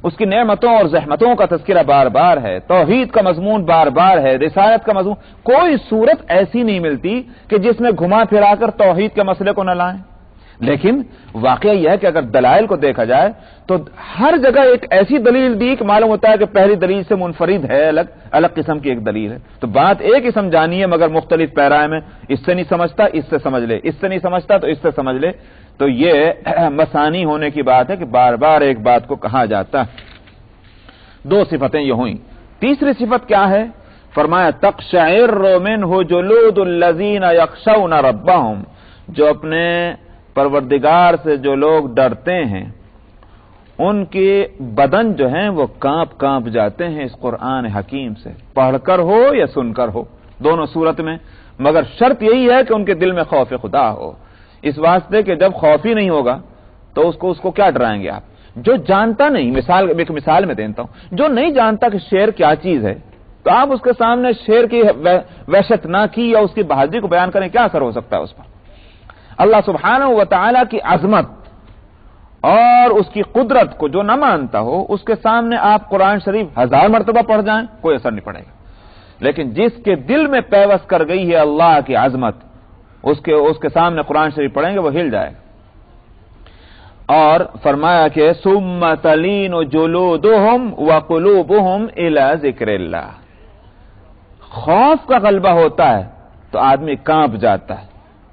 اس کی نعمتوں اور زحمتوں کا تذکرہ بار بار ہے، توحید کا مضمون بار بار ہے، رسالت کا مضمون. کوئی صورت ایسی نہیں ملتی کہ جس میں گھما پھرا کر توحید کے مسئلے کو نہ لائیں. لیکن واقعہ یہ ہے کہ اگر دلائل کو دیکھا جائے تو ہر جگہ ایک ایسی دلیل دی کہ معلوم ہوتا ہے کہ پہلی دلیل سے منفرد ہے، الگ قسم کی ایک دلیل ہے. تو بات ایک ہی سمجھانی ہے مگر مختلف پیرائے میں. اس سے نہیں سمجھتا اس سے سمجھ لے، اس سے نہیں سمجھتا تو اس سے سمجھ لے. تو یہ مسانی ہونے کی بات ہے کہ بار بار ایک بات کو کہا جاتا ہے. دو صفتیں یہ ہوئیں. تیسری صفت کیا ہے؟ فرمایا تقشعر منہ جلود الذین یخشون ربہم، جو اپنے پروردگار سے جو لوگ ڈرتے ہیں ان کے بدن جو ہیں وہ کانپ کانپ جاتے ہیں اس قرآن حکیم سے، پڑھ کر ہو یا سن کر ہو، دونوں صورت میں. مگر شرط یہی ہے کہ ان کے دل میں خوف خدا ہو. اس واسطے کہ جب خوف ہی نہیں ہوگا تو اس کو کیا ڈرائیں گے آپ؟ جو جانتا نہیں، ایک مثال میں دیتا ہوں، جو نہیں جانتا کہ شعر کیا چیز ہے تو آپ اس کے سامنے شعر کی وحشتناکی یا اس کی بہادری کو بیان کریں، کیا اثر ہو سکتا ہے اس پر؟ اللہ سبحانہ و تعالی کی عظمت اور اس کی قدرت کو جو نہ مانتا ہو اس کے سامنے آپ قرآن شریف 1000 مرتبہ پڑھ جائیں کوئی اثر نہیں پڑے گا. لیکن جس کے دل میں پیوست کر گئی ہے اللہ کی عظمت، اس کے سامنے قرآن شریف پڑھیں گے وہ ہل جائے گا. اور فرمایا کہ ثم تلین جلودہم وقلوبہم الی ذکر اللہ. خوف کا غلبہ ہوتا ہے تو آدمی کانپ جاتا ہے،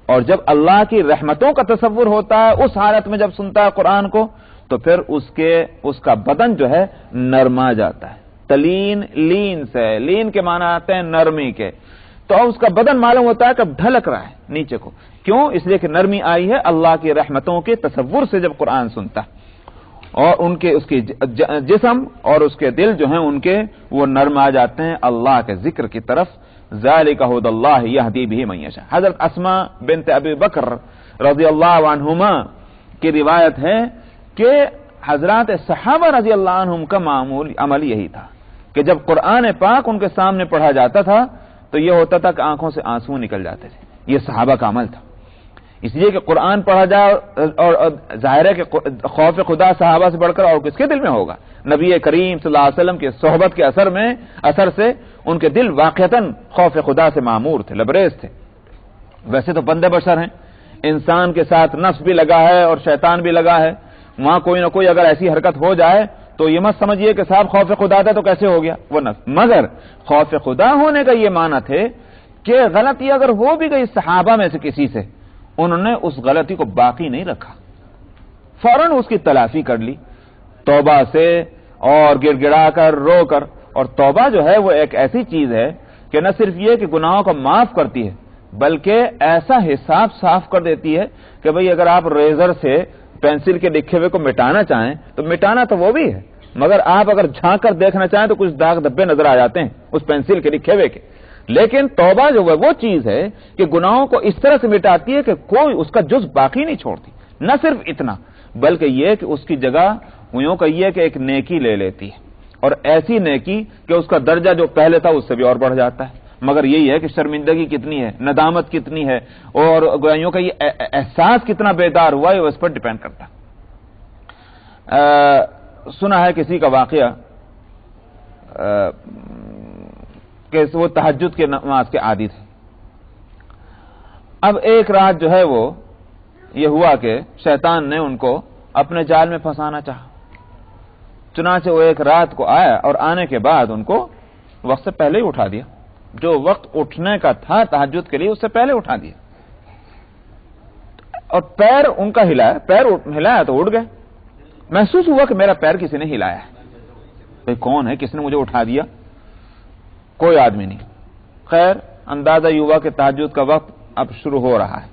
اور جب اللہ کی رحمتوں کا تصور ہوتا ہے اس حالت میں جب سنتا ہے قرآن کو تو پھر اس کا بدن جو ہے نرما جاتا ہے. تلین لین سے، لین کے معنی آتے ہیں نرمی کے، تو اس کا بدن معلوم ہوتا ہے کہ ڈھلک رہا ہے نیچے کو. کیوں؟ اس لیے کہ نرمی آئی ہے اللہ کی رحمتوں کے تصور سے جب قرآن سنتا ہے، اور اس کی جسم اور اس کے دل جو ہیں ان کے وہ نرم آ جاتے ہیں اللہ کے ذکر کی طرف. ذالک ھدی اللہ یہدی بہ من یشاء. حضرت اسماء بنت ابی بکر رضی اللہ عنہما کی روایت ہے کہ حضرات صحابہ رضی اللہ عنہم کا عمل یہی تھا کہ جب قرآن پاک ان کے سامنے پڑھا جاتا تھا تو یہ ہوتا تھا کہ آنکھوں سے آنسو نکل جاتے تھے. یہ صحابہ کا عمل تھا. اس لیے کہ قرآن پڑھا جائے اور ظاہر ہے کہ خوف خدا صحابہ سے بڑھ کر اور کس کے دل میں ہوگا؟ نبی کریم صلی اللہ علیہ وسلم کی صحبت کے اثر سے ان کے دل واقعتاً خوف خدا سے معمور تھے، لبریز تھے. ویسے تو بندے بشر ہیں، انسان کے ساتھ نفس بھی لگا ہے اور شیطان بھی لگا ہے. وہاں کوئی نہ کوئی اگر ایسی حرکت ہو جائے تو یہ مت سمجھیے کہ صاحب خوف خدا تھا تو کیسے ہو گیا وہ نفس. مگر خوف خدا ہونے کا یہ معنی تھے کہ غلطی اگر ہو بھی گئی صحابہ میں سے کسی سے، انہوں نے اس غلطی کو باقی نہیں رکھا، فوراً اس کی تلافی کر لی توبہ سے اور گڑ گڑا کر رو کر. اور توبہ جو ہے وہ ایک ایسی چیز ہے کہ نہ صرف یہ کہ گناہوں کو معاف کرتی ہے بلکہ ایسا حساب صاف کر دیتی ہے کہ بھئی اگر آپ ریزر سے پینسل کے لکھے ہوئے کو مٹانا چاہیں تو مٹانا تو وہ بھی ہے، مگر آپ اگر جھانک کر دیکھنا چاہیں تو کچھ داغ دھبے نظر آ جاتے ہیں اس پینسل کے لکھے ہوئے کے. لیکن توبہ جو ہے وہ چیز ہے کہ گناہوں کو اس طرح سے مٹاتی ہے کہ کوئی اس کا جز باقی نہیں چھوڑتی. نہ صرف اتنا بلکہ یہ کہ اس کی جگہ یوں کہیے کہ ایک نیکی لے لیتی ہے، اور ایسی نیکی کہ اس کا درجہ جو پہلے تھا اس سے بھی اور بڑھ جاتا ہے. مگر یہی ہے کہ شرمندگی کتنی ہے، ندامت کتنی ہے، اور یوں کہ یہ احساس کتنا بیدار ہوا ہے وہ اس پر ڈیپینڈ کرتا ہے. سنا ہے کسی کا واقعہ کہ وہ تہجد کے نماز کے عادی تھے. اب ایک رات جو ہے وہ یہ ہوا کہ شیطان نے ان کو اپنے جال میں پھنسانا چاہا. چنانچہ وہ ایک رات کو آیا اور آنے کے بعد ان کو وقت سے پہلے ہی اٹھا دیا. جو وقت اٹھنے کا تھا تہجد کے لیے اس سے پہلے اٹھا دیا، اور پیر ان کا ہلایا تو اٹھ گئے. محسوس ہوا کہ میرا پیر کسی نے ہلایا ہے. بھئی کون ہے، کس نے مجھے اٹھا دیا؟ کوئی آدمی نہیں. خیر اندازہ یہ ہوا کہ تہجد کا وقت اب شروع ہو رہا ہے.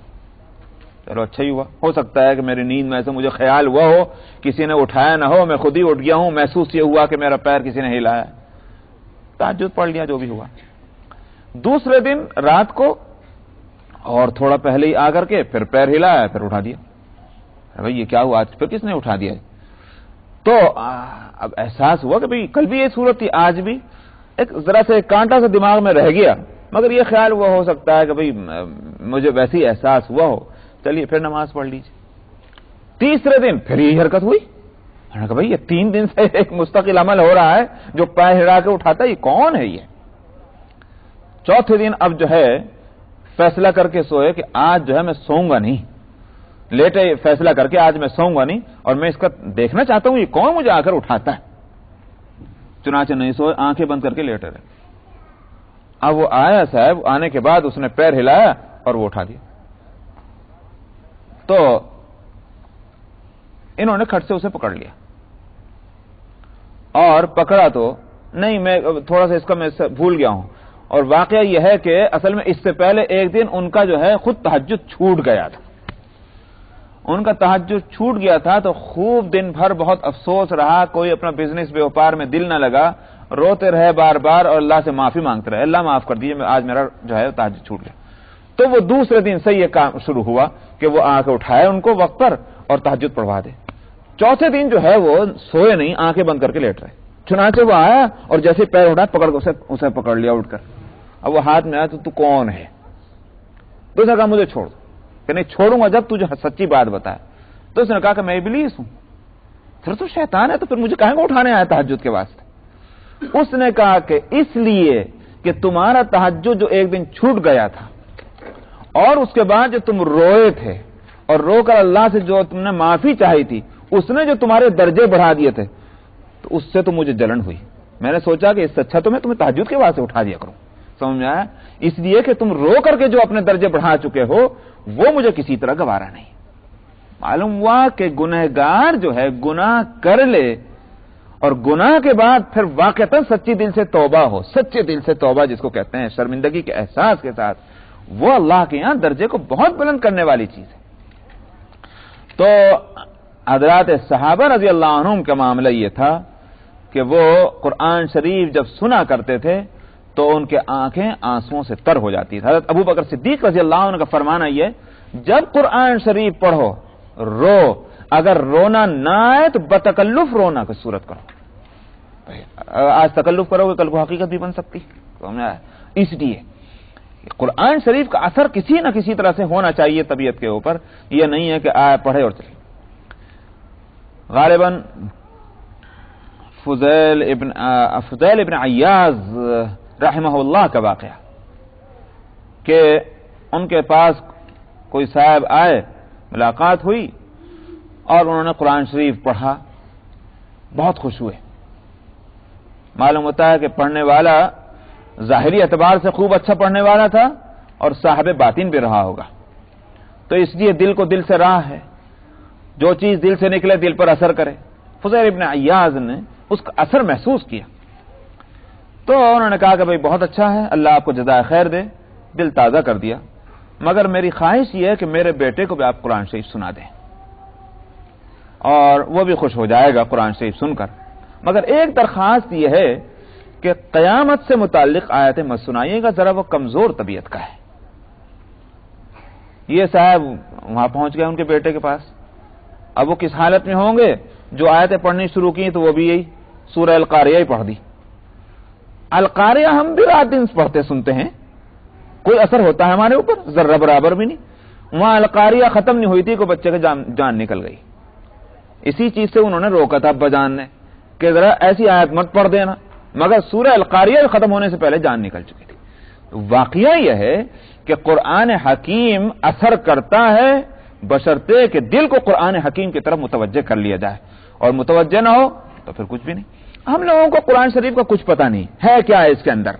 چلو اچھا ہی ہوا، ہو سکتا ہے کہ میری نیند میں سے مجھے خیال ہوا ہو کسی نے اٹھایا نہ ہو، میں خود ہی اٹھ گیا ہوں، محسوس یہ ہوا کہ میرا پیر کسی نے ہلایا. تہجد پڑھ لیا جو بھی ہوا. دوسرے دن رات کو اور تھوڑا پہلے ہی آ کر کے پھر پیر ہلایا پھر اٹھا دیا. بھئی یہ کیا ہوا، آج پھر کس نے اٹھا دیا؟ تو اب احساس ہوا کہ بھئی کل بھی یہ صورت تھی آج بھی. ایک ذرا سے کانٹا سے دماغ میں رہ گیا، مگر یہ خیال ہوا ہو سکتا ہے کہ بھئی مجھے ویسے ہی احساس ہوا ہو، چلیے پھر نماز پڑھ لیجیے. تیسرے دن پھر یہی حرکت ہوئی. انہوں نے کہا بھائی یہ 3 دن سے ایک مستقل عمل ہو رہا ہے جو پیر ہلا کے اٹھاتا ہے، یہ کون ہے؟ یہ چوتھے دن اب جو ہے فیصلہ کر کے سوئے کہ آج جو ہے میں سوؤں گا نہیں، لیٹے فیصلہ کر کے آج میں سوؤں گا نہیں، اور میں اس کا دیکھنا چاہتا ہوں یہ کون مجھے آ کر اٹھاتا ہے۔ چنانچہ نہیں سوئے، آنکھیں بند کر کے لیٹے رہے۔ اب وہ آیا صاحب، آنے کے بعد اس نے پیر ہلایا اور وہ اٹھا دیا۔ تو انہوں نے کھٹ سے اسے پکڑ لیا، اور پکڑا تو نہیں، میں تھوڑا سا اس کا میں بھول گیا ہوں، اور واقعہ یہ ہے کہ اصل میں اس سے پہلے ایک دن ان کا جو ہے خود تہجد چھوٹ گیا تھا، ان کا تہجد چھوٹ گیا تھا، تو خوب دن بھر بہت افسوس رہا، کوئی اپنا بزنس بیوپار میں دل نہ لگا، روتے رہے بار بار اور اللہ سے معافی مانگتے رہے، اللہ معاف کر دیجیے آج میرا جو ہے تہجد چھوٹ گیا۔ تو وہ دوسرے دن سے یہ کام شروع ہوا کہ وہ آ کے اٹھائے ان کو وقت پر اور تہجد پڑھوا دے۔ چوتھے دن جو ہے وہ سوئے نہیں، آنکھیں بند کر کے لیٹ رہے۔ چنانچہ وہ آیا اور جیسے پیر اٹھا پکڑ اسے پکڑ لیا اٹھ کر۔ اب وہ ہاتھ میں آیا تو کون ہے؟ تو اس نے کہا مجھے چھوڑ دو، کہ نہیں چھوڑوں گا جب تجھے سچی بات بتائے۔ تو اس نے کہا کہ میں ابلیس ہوں۔ پھر تو شیطان ہے، تو پھر مجھے کہیں گے اٹھانے آیا تہجد کے واسطے؟ اس نے کہا کہ اس لیے کہ تمہارا تہجد جو ایک دن چھوٹ گیا تھا، اور اس کے بعد جو تم روئے تھے اور رو کر اللہ سے جو تم نے معافی چاہی تھی، اس نے جو تمہارے درجے بڑھا دیے تھے، تو اس سے تو مجھے جلن ہوئی۔ میں نے سوچا کہ اس سے اچھا تو میں تمہیں تہجد کے واسطے اٹھا دیا کروں، سمجھ میں آیا؟ اس لیے کہ تم رو کر کے جو اپنے درجے بڑھا چکے ہو وہ مجھے کسی طرح گوارا نہیں۔ معلوم ہوا کہ گنہگار جو ہے گناہ کر لے اور گناہ کے بعد پھر واقعتاً سچی دل سے توبہ ہو، سچے دل سے توبہ جس کو کہتے ہیں، شرمندگی کے احساس کے ساتھ، وہ اللہ کے یہاں درجے کو بہت بلند کرنے والی چیز ہے۔ تو حضرات صحابہ رضی اللہ عنہم کا معاملہ یہ تھا کہ وہ قرآن شریف جب سنا کرتے تھے تو ان کے آنکھیں آنسوؤں سے تر ہو جاتی تھی۔ حضرت ابو بکر صدیق رضی اللہ عنہ کا فرمانا یہ، جب قرآن شریف پڑھو رو، اگر رونا نہ آئے تو بتکلف رونا کی صورت کرو۔ آج تکلف کرو گے کل کو حقیقت بھی بن سکتی، اس لیے قرآن شریف کا اثر کسی نہ کسی طرح سے ہونا چاہیے طبیعت کے اوپر، یہ نہیں ہے کہ آئے پڑھے اور چلے۔ غالباً فضیل ابن عیاض رحمہ اللہ کا واقعہ کہ ان کے پاس کوئی صاحب آئے، ملاقات ہوئی اور انہوں نے قرآن شریف پڑھا، بہت خوش ہوئے۔ معلوم ہوتا ہے کہ پڑھنے والا ظاہری اعتبار سے خوب اچھا پڑھنے والا تھا اور صاحب باطن بھی رہا ہوگا، تو اس لیے دل کو دل سے راہ ہے، جو چیز دل سے نکلے دل پر اثر کرے۔ فضیل ابن عیاض نے اس کا اثر محسوس کیا، تو انہوں نے کہا کہ بھئی بہت اچھا ہے، اللہ آپ کو جزائے خیر دے، دل تازہ کر دیا، مگر میری خواہش یہ ہے کہ میرے بیٹے کو بھی آپ قرآن شریف سنا دیں، اور وہ بھی خوش ہو جائے گا قرآن شریف سن کر، مگر ایک درخواست یہ ہے کہ قیامت سے متعلق آیتیں مت سنائیے گا، ذرا وہ کمزور طبیعت کا ہے۔ یہ صاحب وہاں پہنچ گئے ان کے بیٹے کے پاس، اب وہ کس حالت میں ہوں گے؟ جو آیتیں پڑھنی شروع کی تو وہ بھی یہی سورہ القاریہ ہی پڑھ دی۔ القاریہ ہم بھی رات دن پڑھتے سنتے ہیں، کوئی اثر ہوتا ہے ہمارے اوپر؟ ذرہ برابر بھی نہیں۔ وہاں القاریہ ختم نہیں ہوئی تھی کہ بچے کی جان نکل گئی۔ اسی چیز سے انہوں نے روکا تھا ابا جان نے کہ ذرا ایسی آیت مت پڑھ دینا، مگر سورہ القاریہ ختم ہونے سے پہلے جان نکل چکی تھی۔ واقعہ یہ ہے کہ قرآن حکیم اثر کرتا ہے بشرطے کہ دل کو قرآن حکیم کی طرف متوجہ کر لیا جائے، اور متوجہ نہ ہو تو پھر کچھ بھی نہیں۔ ہم لوگوں کو قرآن شریف کا کچھ پتہ نہیں ہے، کیا ہے اس کے اندر،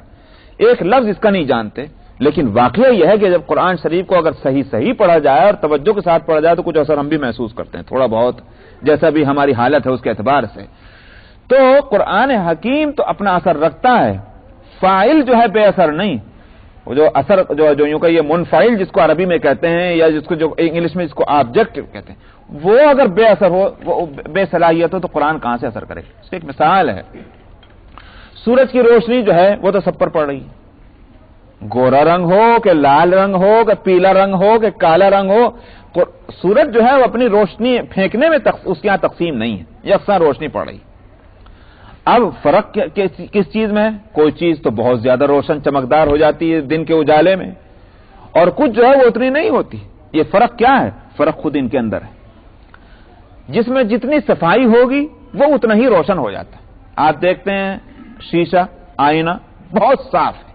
ایک لفظ اس کا نہیں جانتے، لیکن واقعہ یہ ہے کہ جب قرآن شریف کو اگر صحیح پڑھا جائے اور توجہ کے ساتھ پڑھا جائے تو کچھ اثر ہم بھی محسوس کرتے ہیں، تھوڑا بہت، جیسا بھی ہماری حالت ہے اس کے اعتبار سے۔ تو قرآن حکیم تو اپنا اثر رکھتا ہے، فاعل جو ہے بے اثر نہیں، وہ جو اثر جو یوں کہ یہ منفعل جس کو عربی میں کہتے ہیں، یا جس کو جو انگلش میں جس کو آبجیکٹ کہتے ہیں، وہ اگر بے اثر ہو، وہ بے صلاحیت ہو تو قرآن کہاں سے اثر کرے؟ اس کی ایک مثال ہے، سورج کی روشنی جو ہے وہ تو سب پر پڑ رہی ہے، گورا رنگ ہو کہ لال رنگ ہو کہ پیلا رنگ ہو کہ کالا رنگ ہو، سورج جو ہے وہ اپنی روشنی پھینکنے میں اس کے یہاں تقسیم نہیں ہے، یکساں روشنی پڑ رہی۔ اب فرق کس چیز میں ہے؟ کوئی چیز تو بہت زیادہ روشن چمکدار ہو جاتی ہے دن کے اجالے میں، اور کچھ جو ہے وہ اتنی نہیں ہوتی۔ یہ فرق کیا ہے؟ فرق خود ان کے اندر ہے۔ جس میں جتنی صفائی ہوگی وہ اتنا ہی روشن ہو جاتا ہے. آپ دیکھتے ہیں شیشہ آئینہ بہت صاف ہے,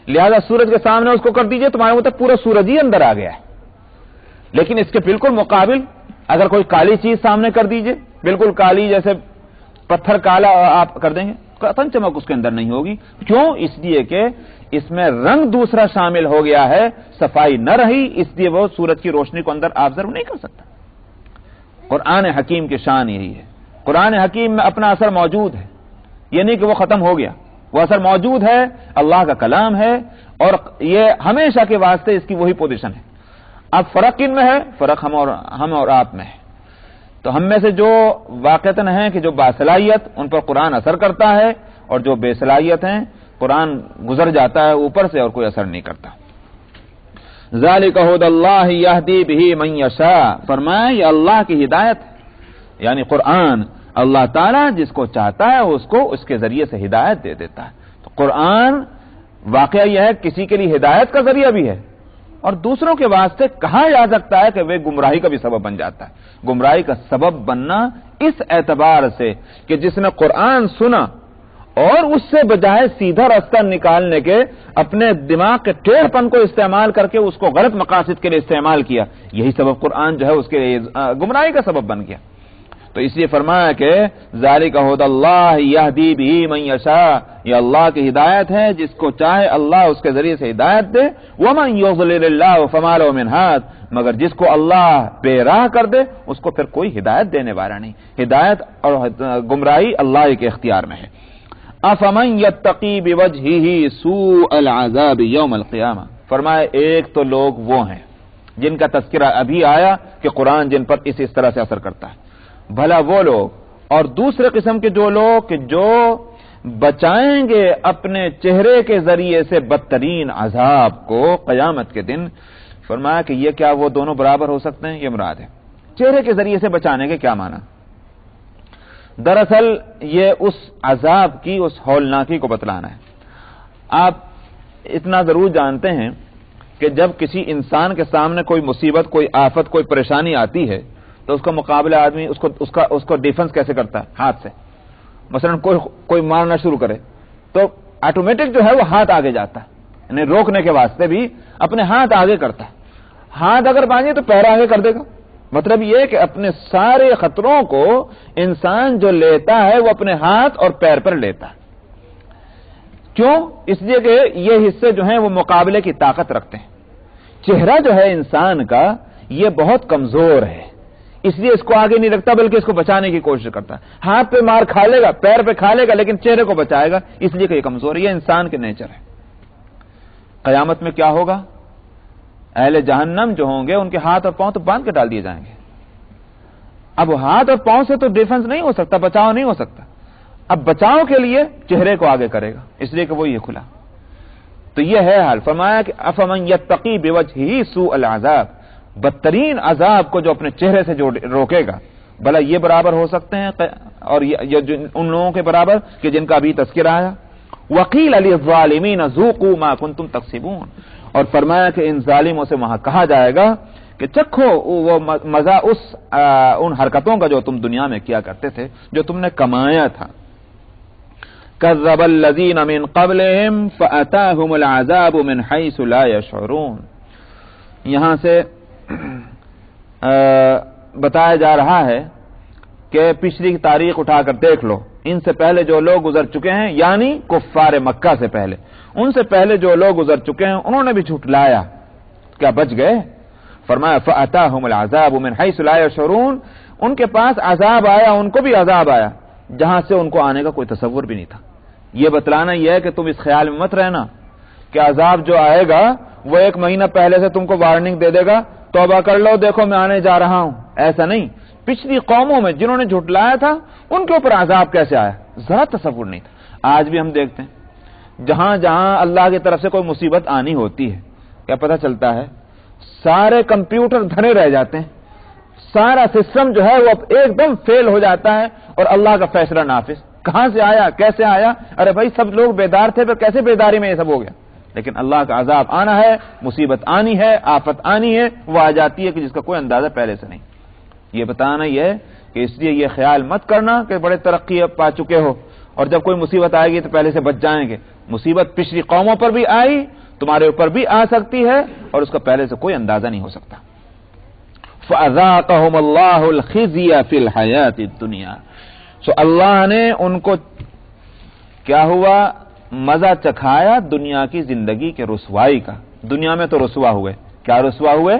لہذا سورج کے سامنے اس کو کر دیجئے تمہارے مطلب پورا سورج ہی اندر آ گیا ہے. لیکن اس کے بالکل مقابل اگر کوئی کالی چیز سامنے کر دیجئے, بالکل کالی, جیسے پتھر کالا آپ کر دیں گے, قطعاً چمک اس کے اندر نہیں ہوگی. کیوں؟ اس لیے کہ اس میں رنگ دوسرا شامل ہو گیا ہے, صفائی نہ رہی, اس لیے وہ سورج کی روشنی کو اندر آبزرو نہیں کر سکتا. قرآن حکیم کی شان یہی ہے. قرآن حکیم میں اپنا اثر موجود ہے, یہ نہیں کہ وہ ختم ہو گیا, وہ اثر موجود ہے, اللہ کا کلام ہے, اور یہ ہمیشہ کے واسطے اس کی وہی پوزیشن ہے. اب فرق کن میں ہے؟ فرق ہم اور آپ میں ہے. تو ہم میں سے جو واقعتاً ہیں کہ جو باصلاحیت, ان پر قرآن اثر کرتا ہے, اور جو بے صلاحیت ہیں قرآن گزر جاتا ہے اوپر سے اور کوئی اثر نہیں کرتا. ذالک ھدی اللہ یہدی بہ من یشاء, فرمایا یہ اللہ کی ہدایت ہے, یعنی قرآن اللہ تعالیٰ جس کو چاہتا ہے اس کو اس کے ذریعے سے ہدایت دے دیتا ہے. تو قرآن واقعہ یہ ہے کسی کے لیے ہدایت کا ذریعہ بھی ہے, اور دوسروں کے واسطے کہا جا سکتا ہے کہ وہ گمراہی کا بھی سبب بن جاتا ہے. گمراہی کا سبب بننا اس اعتبار سے کہ جس نے قرآن سنا اور اس سے بجائے سیدھا راستہ نکالنے کے اپنے دماغ کے ٹیڑھ پن کو استعمال کر کے اس کو غلط مقاصد کے لیے استعمال کیا, یہی سبب قرآن جو ہے اس کے لیے گمراہی کا سبب بن گیا. تو اس لیے فرمایا کہ ذالک ھدی اللہ یہدی بہ من یشاء, یہ اللہ کی ہدایت ہے, جس کو چاہے اللہ اس کے ذریعے سے ہدایت دے. ومن یضلل اللہ فما لہ من ہاد, مگر جس کو اللہ بے راہ کر دے اس کو پھر کوئی ہدایت دینے والا نہیں. ہدایت اور گمراہی اللہ کے اختیار میں ہے. افمن یتقی بوجہہ سوء العذاب یوم القیامہ, فرمائے ایک تو لوگ وہ ہیں جن کا تذکرہ ابھی آیا کہ قرآن جن پر اس طرح سے اثر کرتا ہے, بھلا وہ لوگ, اور دوسرے قسم کے جو لوگ کہ جو بچائیں گے اپنے چہرے کے ذریعے سے بدترین عذاب کو قیامت کے دن. فرمایا کہ یہ کیا وہ دونوں برابر ہو سکتے ہیں؟ یہ مراد ہے. چہرے کے ذریعے سے بچانے کے کیا معنی؟ دراصل یہ اس عذاب کی, اس ہولناکی کو بتلانا ہے. آپ اتنا ضرور جانتے ہیں کہ جب کسی انسان کے سامنے کوئی مصیبت, کوئی آفت, کوئی پریشانی آتی ہے تو اس کا مقابلہ آدمی اس کو ڈیفنس کیسے کرتا ہے؟ ہاتھ سے. مثلا کوئی مارنا شروع کرے تو آٹومیٹک جو ہے وہ ہاتھ آگے جاتا ہے, یعنی روکنے کے واسطے بھی اپنے ہاتھ آگے کرتا ہے. ہاتھ اگر باندھے تو پیر آگے کر دے گا. مطلب یہ کہ اپنے سارے خطروں کو انسان جو لیتا ہے وہ اپنے ہاتھ اور پیر پر لیتا ہے. کیوں؟ اس لیے کہ یہ حصے جو ہیں وہ مقابلے کی طاقت رکھتے ہیں. چہرہ جو ہے انسان کا یہ بہت کمزور ہے, اس لیے اس کو آگے نہیں رکھتا بلکہ اس کو بچانے کی کوشش کرتا ہے. ہاتھ پہ مار کھا لے گا, پیر پہ کھا لے گا, لیکن چہرے کو بچائے گا, اس لیے کہ یہ کمزور ہے. یہ انسان کے نیچر ہے. قیامت میں کیا ہوگا؟ اہل جہنم جو ہوں گے ان کے ہاتھ اور پاؤں تو باندھ کے ڈال دیے جائیں گے. اب ہاتھ اور پاؤں سے تو ڈیفنس نہیں ہو سکتا, بچاؤ نہیں ہو سکتا. اب بچاؤ کے لیے چہرے کو آگے کرے گا, اس لیے کہ وہ یہ کھلا. تو یہ ہے حال. فرمایا کہ افمن یتقی بوجہہ سوء العذاب, بدترین عذاب کو جو اپنے چہرے سے جو روکے گا, بھلا یہ برابر ہو سکتے ہیں اور یہ ان لوگوں کے برابر کہ جن کا ابھی تذکرہ آیا. وقیل للظالمین ذوقوا ما کنتم تکسبون, اور فرمایا کہ ان ظالموں سے وہاں کہا جائے گا کہ چکھو وہ مزہ ان حرکتوں کا جو تم دنیا میں کیا کرتے تھے, جو تم نے کمایا تھا. کذب الذین من قبلہم فأتاہم العذاب من حیث لا یشعرون. یہاں سے بتایا جا رہا ہے کہ پچھلی کی تاریخ اٹھا کر دیکھ لو, ان سے پہلے جو لوگ گزر چکے ہیں, یعنی کفار مکہ سے پہلے, ان سے پہلے جو لوگ گزر چکے ہیں انہوں نے بھی جھٹلایا, کیا بچ گئے؟ فرمایا فأتاہم العذاب من حیث لا یشعرون, ان کے پاس عذاب آیا, ان کو بھی عذاب آیا جہاں سے ان کو آنے کا کوئی تصور بھی نہیں تھا. یہ بتلانا یہ ہے کہ تم اس خیال میں مت رہنا کہ عذاب جو آئے گا وہ ایک مہینہ پہلے سے تم کو وارننگ دے دے گا, توبہ کر لو, دیکھو میں آنے جا رہا ہوں. ایسا نہیں. پچھلی قوموں میں جنہوں نے جھٹلایا تھا ان کے اوپر عذاب کیسے آیا, ذرا تصور نہیں تھا. آج بھی ہم دیکھتے ہیں جہاں جہاں اللہ کی طرف سے کوئی مصیبت آنی ہوتی ہے, کیا پتہ چلتا ہے سارے کمپیوٹر دھرے رہ جاتے ہیں, سارا سسٹم جو ہے وہ ایک دم فیل ہو جاتا ہے, اور اللہ کا فیصلہ نافذ. کہاں سے آیا, کیسے آیا؟ ارے بھائی سب لوگ بیدار تھے, پھر کیسے بیداری میں یہ سب ہو گیا؟ لیکن اللہ کا عذاب آنا ہے, مصیبت آنی ہے, آفت آنی ہے, وہ آ جاتی ہے کہ جس کا کوئی اندازہ پہلے سے نہیں. یہ بتانا یہ ہے کہ اس لیے یہ خیال مت کرنا کہ بڑے ترقی پا چکے ہو اور جب کوئی مصیبت آئے گی تو پہلے سے بچ جائیں گے. مصیبت پچھلی قوموں پر بھی آئی، تمہارے اوپر بھی آ سکتی ہے اور اس کا پہلے سے کوئی اندازہ نہیں ہو سکتا. فَأَذَاقَهُمُ اللَّهُ الْخِزْيَ فِي الْحَيَاةِ الدُّنْيَا. سو اللہ نے ان کو کیا ہوا؟ مزہ چکھایا دنیا کی زندگی کے رسوائی کا. دنیا میں تو رسوا ہوئے. کیا رسوا ہوئے؟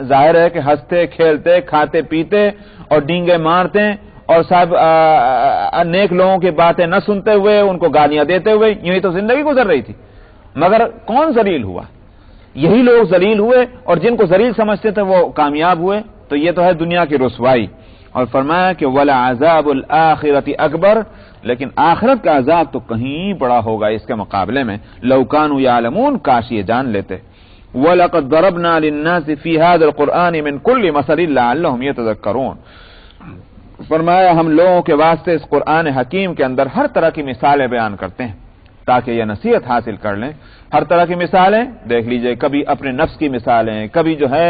ظاہر ہے کہ ہنستے کھیلتے کھاتے پیتے اور ڈینگے مارتے اور صاحب نیک لوگوں کی باتیں نہ سنتے ہوئے ان کو گالیاں دیتے ہوئے یوں ہی تو زندگی گزر رہی تھی. مگر کون ذلیل ہوا؟ یہی لوگ ذلیل ہوئے اور جن کو ذلیل سمجھتے تھے وہ کامیاب ہوئے. تو یہ تو ہے دنیا کی رسوائی. اور فرمایا کہ وَلَعَذَابُ الْآخِرَةِ أَكْبَرُ، لیکن آخرت کا عذاب تو کہیں بڑا ہوگا اس کے مقابلے میں. لَوْ كَانُوا يَعْلَمُونَ، کاش یہ جان لیتے. وَلَقَدْ ضَرَبْنَا لِلنَّاسِ فِي هَذَا الْقُرْآنِ مِنْ كُلِّ مَثَلٍ لَعَلَّهُمْ يَتَذَكَّرُونَ. فرمایا ہم لوگوں کے واسطے اس قرآن حکیم کے اندر ہر طرح کی مثالیں بیان کرتے ہیں تاکہ یہ نصیحت حاصل کر لیں. ہر طرح کی مثالیں دیکھ لیجئے، کبھی اپنے نفس کی مثالیں، کبھی جو ہے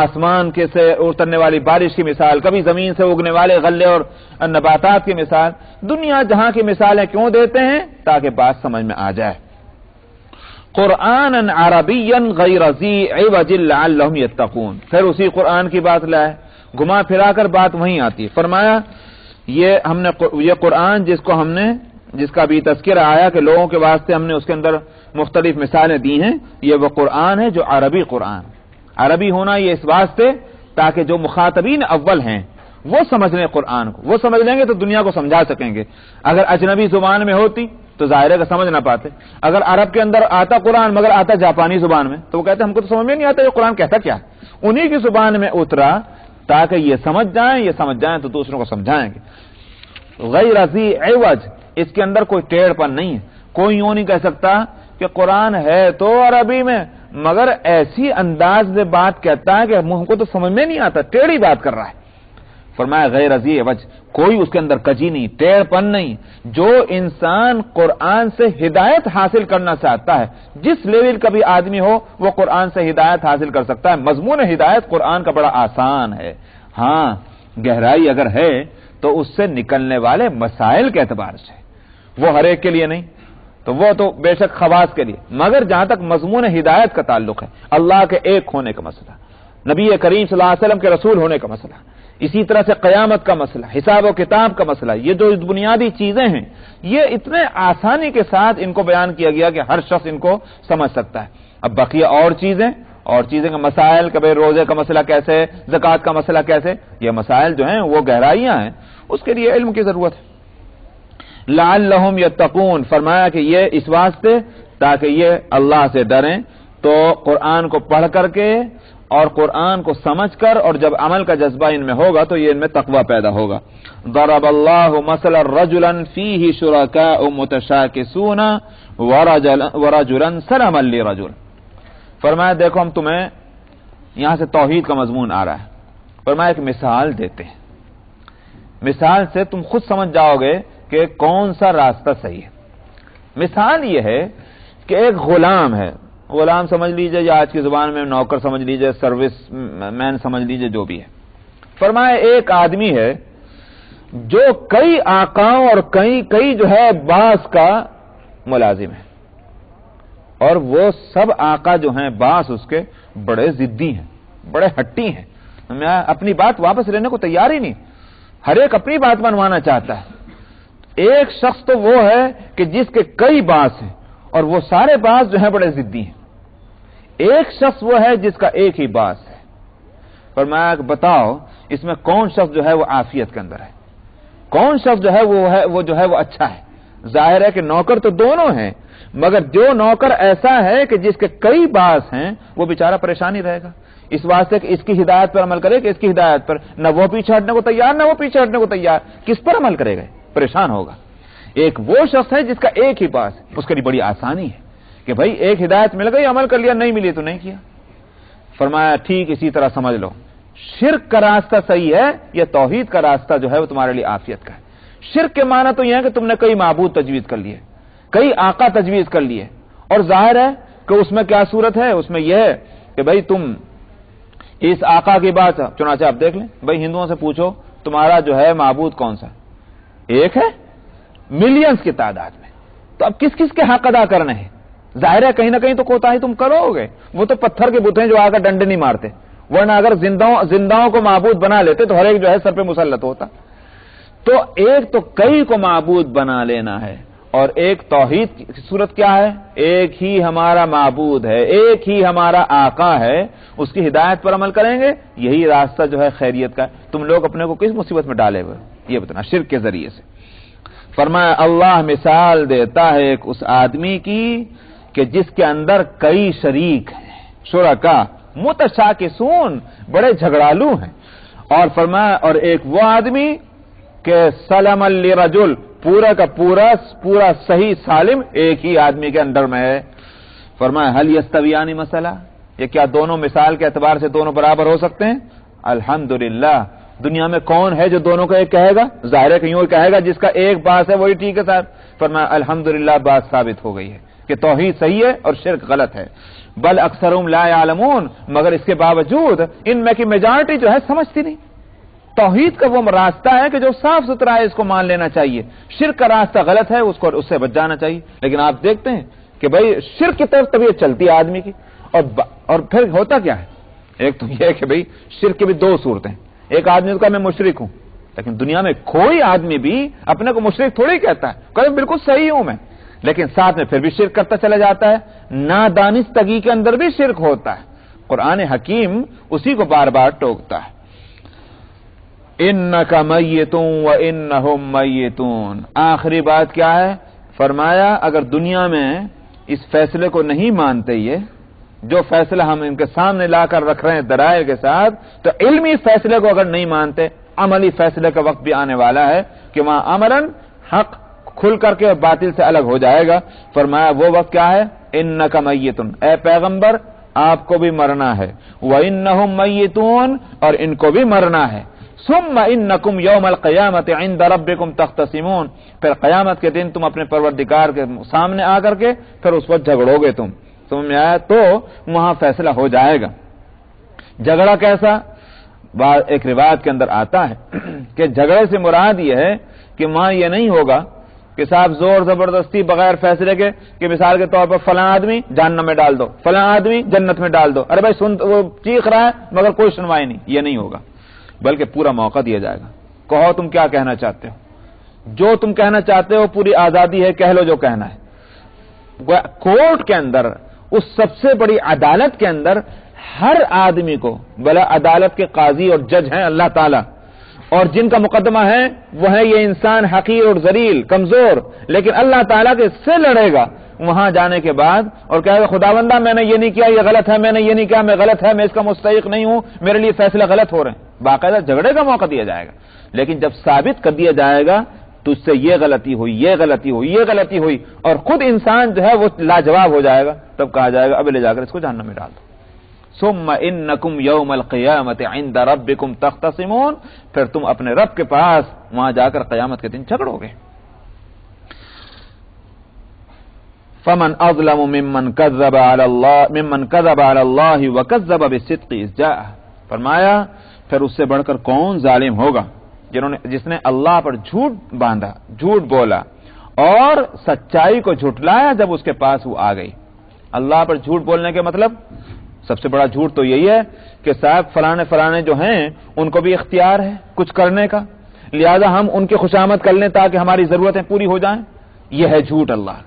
آسمان کے سے اترنے والی بارش کی مثال، کبھی زمین سے اگنے والے غلے اور نباتات کی مثال. دنیا جہاں کی مثالیں کیوں دیتے ہیں؟ تاکہ بات سمجھ میں آ جائے. قرآنًا عربیًا غیر ذی عوج لعلہم یتقون. پھر اسی قرآن کی بات لائے، گھما پھرا کر بات وہیں آتی ہے. فرمایا یہ قرآن جس کا بھی تذکرہ آیا کہ لوگوں کے واسطے ہم نے اس کے اندر مختلف مثالیں دی ہیں، یہ وہ قرآن ہے جو عربی قرآن. عربی ہونا یہ اس واسطے تاکہ جو مخاطبین اول ہیں وہ سمجھ لیں قرآن کو. وہ سمجھ لیں گے تو دنیا کو سمجھا سکیں گے. اگر اجنبی زبان میں ہوتی تو ظاہر ہے کہ سمجھ نہ پاتے. اگر عرب کے اندر آتا قرآن مگر آتا جاپانی زبان میں تو وہ کہتے ہم کو تو سمجھ میں نہیں آتا یہ قرآن کہتا کیا. انہی کی زبان میں اترا تاکہ یہ سمجھ جائیں تو دوسروں کو سمجھائیں گے. غیر ذی عوج، اس کے اندر کوئی ٹیڑھ پن نہیں ہے. کوئی یوں نہیں کہہ سکتا کہ قرآن ہے تو عربی میں مگر ایسی انداز میں بات کہتا ہے کہ ہم کو تو سمجھ میں نہیں آتا، ٹیڑھی بات کر رہا ہے. فرمایا غیر ذی عوج، کوئی اس کے اندر کجی نہیں، ٹیڑھ پن نہیں. جو انسان قرآن سے ہدایت حاصل کرنا چاہتا ہے، جس لیول کا بھی آدمی ہو وہ قرآن سے ہدایت حاصل کر سکتا ہے. مضمون ہدایت قرآن کا بڑا آسان ہے. ہاں گہرائی اگر ہے تو اس سے نکلنے والے مسائل کے اعتبار سے وہ ہر ایک کے لیے نہیں، تو وہ تو بے شک خواص کے لیے. مگر جہاں تک مضمون ہدایت کا تعلق ہے، اللہ کے ایک ہونے کا مسئلہ، نبی کریم صلی اللہ علیہ وسلم کے رسول ہونے کا مسئلہ، اسی طرح سے قیامت کا مسئلہ، حساب و کتاب کا مسئلہ، یہ جو بنیادی چیزیں ہیں یہ اتنے آسانی کے ساتھ ان کو بیان کیا گیا کہ ہر شخص ان کو سمجھ سکتا ہے. اب بقیہ اور چیزیں کے مسائل، کبھی روزے کا مسئلہ کیسے، زکوٰۃ کا مسئلہ کیسے، یہ مسائل جو ہیں وہ گہرائیاں ہیں، اس کے لیے علم کی ضرورت ہے. لعلہم یتقون، فرمایا کہ یہ اس واسطے تاکہ یہ اللہ سے ڈریں. تو قرآن کو پڑھ کر کے اور قرآن کو سمجھ کر اور جب عمل کا جذبہ ان میں ہوگا تو یہ ان میں تقوی پیدا ہوگا. ضرب اللہ مثلا رجلا فیہ شرکاء متشاکسون ورجلا سلما لرجل. فرمایا دیکھو ہم تمہیں یہاں سے توحید کا مضمون آ رہا ہے. فرمایا ایک مثال دیتے ہیں، مثال سے تم خود سمجھ جاؤ گے کہ کون سا راستہ صحیح ہے. مثال یہ ہے کہ ایک غلام ہے، غلام سمجھ لیجئے یا آج کی زبان میں نوکر سمجھ لیجئے، سروس مین سمجھ لیجئے، جو بھی ہے. فرمایا ایک آدمی ہے جو کئی آقاؤں اور کئی جو ہے باس کا ملازم ہے، اور وہ سب آقا جو ہیں باس اس کے بڑے ضدی ہیں، بڑے ہٹی ہیں، اپنی بات واپس لینے کو تیار ہی نہیں، ہر ایک اپنی بات منوانا چاہتا ہے. ایک شخص تو وہ ہے کہ جس کے کئی باس ہیں اور وہ سارے باس جو ہیں بڑے ضدی ہیں. ایک شخص وہ ہے جس کا ایک ہی باس ہے. فرمایا کہ بتاؤ اس میں کون شخص جو ہے وہ عافیت کے اندر ہے، کون شخص جو ہے وہ اچھا ہے. ظاہر ہے کہ نوکر تو دونوں ہیں، مگر جو نوکر ایسا ہے کہ جس کے کئی باس ہیں وہ بیچارہ پریشانی رہے گا. اس واسطے کہ اس کی ہدایت پر عمل کرے کہ اس کی ہدایت پر، نہ وہ پیچھے ہٹنے کو تیار نہ وہ پیچھے ہٹنے کو تیار، کس پر عمل کرے گا؟ پریشان ہوگا. ایک وہ شخص ہے جس کا ایک ہی باس ہے، اس کے لیے بڑی آسانی ہے کہ بھائی ایک ہدایت مل گئی عمل کر لیا، نہیں ملی تو نہیں کیا. فرمایا ٹھیک اسی طرح سمجھ لو، شرک کا راستہ صحیح ہے، یہ توحید کا راستہ جو ہے وہ تمہارے لیے عافیت کا ہے. شرک کے معنی تو یہ ہے کہ تم نے کئی معبود تجویز کر لیے، کئی آقا تجویز کر لیے، اور ظاہر ہے کہ اس میں کیا صورت ہے، اس میں یہ ہے کہ بھائی تم اس آقا کی بات چنانچہ آپ دیکھ لیں بھائی ہندوؤں سے پوچھو تمہارا جو ہے معبود کون سا؟ ایک ہے ملینز کی تعداد میں، تو اب کس کس کے حق ادا کرنے ہیں؟ ظاہر ہے کہیں نہ کہیں تو کوتاہی تم کرو گے. وہ تو پتھر کے بت ہیں جو آ کر ڈنڈے نہیں مارتے، ورنہ اگر زنداؤں کو معبود بنا لیتے تو ہر ایک جو ہے سر پہ مسلط ہوتا. تو ایک تو کئی کو معبود بنا لینا ہے، اور ایک توحید کی صورت کیا ہے؟ ایک ہی ہمارا معبود ہے، ایک ہی ہمارا آقا ہے، اس کی ہدایت پر عمل کریں گے، یہی راستہ جو ہے خیریت کا ہے. تم لوگ اپنے کو کس مصیبت میں ڈالے ہوئے یہ بتانا، شرک کے ذریعے سے. فرمایا اللہ مثال دیتا ہے ایک اس آدمی کی کہ جس کے اندر کئی شریک ہیں، شرکا متشاکسون، بڑے جھگڑالو ہیں. اور فرمایا اور ایک وہ آدمی کہ سلم لرجل، پورا کا پورا صحیح سالم ایک ہی آدمی کے اندر میں ہے. فرمایا هل یستویان مسئلہ، یہ کیا دونوں مثال کے اعتبار سے دونوں برابر ہو سکتے ہیں؟ الحمدللہ. دنیا میں کون ہے جو دونوں کو ایک کہے گا؟ ظاہر ہے کہیں اور کہے گا جس کا ایک باس ہے وہی ٹھیک ہے صاحب. فرمایا الحمدللہ بات ثابت ہو گئی ہے کہ توحید صحیح ہے اور شرک غلط ہے. بل اکثرهم لا يعلمون، مگر اس کے باوجود ان میں کی میجارٹی جو ہے سمجھتی نہیں. توحید کا وہ راستہ ہے کہ جو صاف ستھرا ہے اس کو مان لینا چاہیے، شرک کا راستہ غلط ہے اس سے بچ جانا چاہیے. لیکن آپ دیکھتے ہیں کہ بھئی شرک کی طرف طبیعت چلتی ہے آدمی کی، اور پھر ہوتا کیا ہے؟ ایک تو یہ ہے کہ بھئی شرک کی بھی دو صورتیں. ایک آدمی کا میں مشرک ہوں، لیکن دنیا میں کوئی آدمی بھی اپنے کو مشرک تھوڑی کہتا ہے، کہ بالکل صحیح ہوں میں، لیکن ساتھ میں پھر بھی شرک کرتا چلا جاتا ہے. نادانستگی کے اندر بھی شرک ہوتا ہے. قرآن حکیم اسی کو بار بار ٹوکتا ہے. انک میت وانہم میتون. آخری بات کیا ہے؟ فرمایا اگر دنیا میں اس فیصلے کو نہیں مانتے، یہ جو فیصلہ ہم ان کے سامنے لا کر رکھ رہے ہیں دلائل کے ساتھ، تو علمی فیصلے کو اگر نہیں مانتے، عملی فیصلے کا وقت بھی آنے والا ہے کہ وہاں عملاً حق کھل کر کے باطل سے الگ ہو جائے گا. فرمایا وہ وقت کیا ہے؟ انک میتون، اے پیغمبر آپ کو بھی مرنا ہے، وانہم میتون، اور ان کو بھی مرنا ہے. ثم انکم یوم القیامت عند ربکم تختصمون، پھر قیامت کے دن تم اپنے پروردگار کے سامنے آ کر کے پھر اس وقت جھگڑو گے. تم سمجھ میں آیا؟ تو وہاں فیصلہ ہو جائے گا. جھگڑا کیسا؟ ایک روایت کے اندر آتا ہے کہ جھگڑے سے مراد یہ ہے کہ وہاں یہ نہیں ہوگا کہ صاحب زور زبردستی بغیر فیصلے کے کہ مثال کے طور پر فلاں آدمی جہنم میں ڈال دو، فلاں آدمی جنت میں ڈال دو. ارے بھائی وہ چیخ رہا ہے مگر کوئی سنوائی نہیں، یہ نہیں ہوگا، بلکہ پورا موقع دیا جائے گا. کہو تم کیا کہنا چاہتے ہو، جو تم کہنا چاہتے ہو پوری آزادی ہے، کہہ لو جو کہنا ہے. کورٹ کے اندر، اس سب سے بڑی عدالت کے اندر ہر آدمی کو، بلا عدالت کے قاضی اور جج ہیں اللہ تعالی، اور جن کا مقدمہ ہے وہ ہے یہ انسان حقیر اور ذلیل کمزور، لیکن اللہ تعالیٰ کے سے لڑے گا وہاں جانے کے بعد اور کہے گا خداوندہ میں نے یہ نہیں کیا، یہ غلط ہے، میں نے یہ نہیں کیا، میں غلط ہے، میں اس کا مستحق نہیں ہوں، میرے لیے فیصلہ غلط ہو رہے ہیں. باقاعدہ جھگڑے کا موقع دیا جائے گا. لیکن جب ثابت کر دیا جائے گا تجھ سے یہ غلطی ہوئی، یہ غلطی ہوئی، یہ غلطی ہوئی، اور خود انسان جو ہے وہ لاجواب ہو جائے گا، تب کہا جائے گا اب لے جا کر اس کو جہنم میں ڈال دو. ثم انکم یوم القیامت عند ربکم تختصمون، پھر تم اپنے رب کے پاس وہاں جا کر قیامت کے دن جھگڑو گے. فمن اظلم ممن كذب على الله وكذب بالصدق اذ جاء. فرمایا پھر اس سے بڑھ کر کون ظالم ہوگا جس نے اللہ پر جھوٹ باندھا، جھوٹ بولا اور سچائی کو جھٹلایا جب اس کے پاس وہ آ گئی. اللہ پر جھوٹ بولنے کے مطلب سب سے بڑا جھوٹ تو یہی ہے کہ صاحب فلانے جو ہیں ان کو بھی اختیار ہے کچھ کرنے کا، لہذا ہم ان کی خوشامد کر لیں تاکہ ہماری ضرورتیں پوری ہو جائیں. یہ ہے جھوٹ. اللہ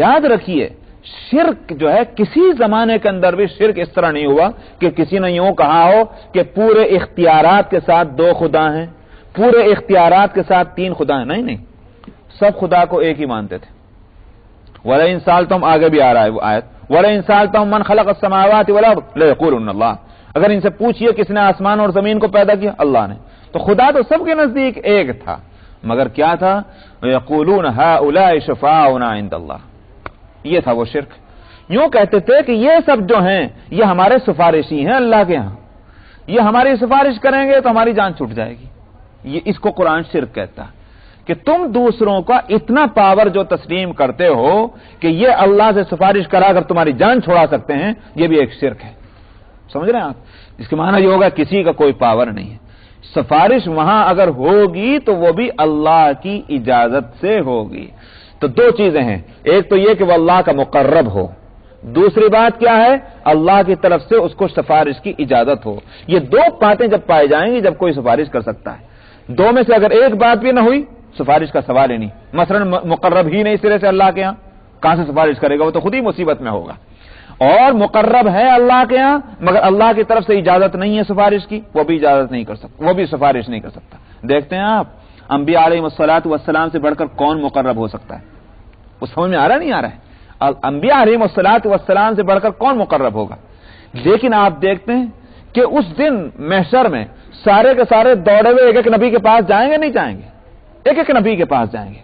یاد رکھیے شرک جو ہے کسی زمانے کے اندر بھی شرک اس طرح نہیں ہوا کہ کسی نے یوں کہا ہو کہ پورے اختیارات کے ساتھ دو خدا ہیں، پورے اختیارات کے ساتھ تین خدا ہیں. نہیں، سب خدا کو ایک ہی مانتے تھے. وَلَئِن سَأَلْتَهُمْ آگے بھی آ رہا ہے وہ آیت، وَلَئِن سَأَلْتَهُمْ مَنْ خَلَقَ السَّمَاوَاتِ وَالْأَرْضَ لَيَقُولُنَّ اللَّهُ. اگر ان سے پوچھئے کس نے آسمان اور زمین کو پیدا کیا؟ اللہ نے. تو خدا تو سب کے نزدیک ایک تھا، مگر کیا تھا؟ وَيَقُولُونَ هَؤُلَاءِ شُفَعَاؤُنَا عِندَ اللَّهِ. یہ تھا وہ شرک. یوں کہتے تھے کہ یہ سب جو ہیں یہ ہمارے سفارشی ہیں اللہ کے ہاں، یہ ہماری سفارش کریں گے تو ہماری جان چھوٹ جائے گی. یہ اس کو قرآن شرک کہتا ہے کہ تم دوسروں کا اتنا پاور جو تسلیم کرتے ہو کہ یہ اللہ سے سفارش کرا کر تمہاری جان چھوڑا سکتے ہیں، یہ بھی ایک شرک ہے. سمجھ رہے ہیں آپ؟ اس کے معنی یہ ہوگا کسی کا کوئی پاور نہیں ہے. سفارش وہاں اگر ہوگی تو وہ بھی اللہ کی اجازت سے ہوگی. تو دو چیزیں ہیں، ایک تو یہ کہ وہ اللہ کا مقرب ہو، دوسری بات کیا ہے، اللہ کی طرف سے اس کو سفارش کی اجازت ہو. یہ دو باتیں جب پائی جائیں گی جب کوئی سفارش کر سکتا ہے. دو میں سے اگر ایک بات بھی نہ ہوئی سفارش کا سوال ہی نہیں. مثلا مقرب ہی نہیں سرے سے اللہ کے ہاں، کہاں سے سفارش کرے گا؟ وہ تو خود ہی مصیبت میں ہوگا. اور مقرب ہے اللہ کے ہاں مگر اللہ کی طرف سے اجازت نہیں ہے سفارش کی، وہ بھی اجازت نہیں کر سکتا، وہ بھی سفارش نہیں کر سکتا. دیکھتے ہیں آپ انبیاء علیہ الصلوۃ والسلام سے بڑھ کر کون مقرب ہو سکتا ہے؟ وہ سمجھ میں آ رہا نہیں آ رہا ہے؟ انبیاء علیہ الصلوۃ والسلام سے بڑھ کر کون مقرب ہوگا؟ لیکن آپ دیکھتے ہیں کہ اس دن محشر میں سارے کے سارے دوڑے ہوئے ایک ایک نبی کے پاس جائیں گے، نہیں جائیں گے؟ ایک ایک نبی کے پاس جائیں گے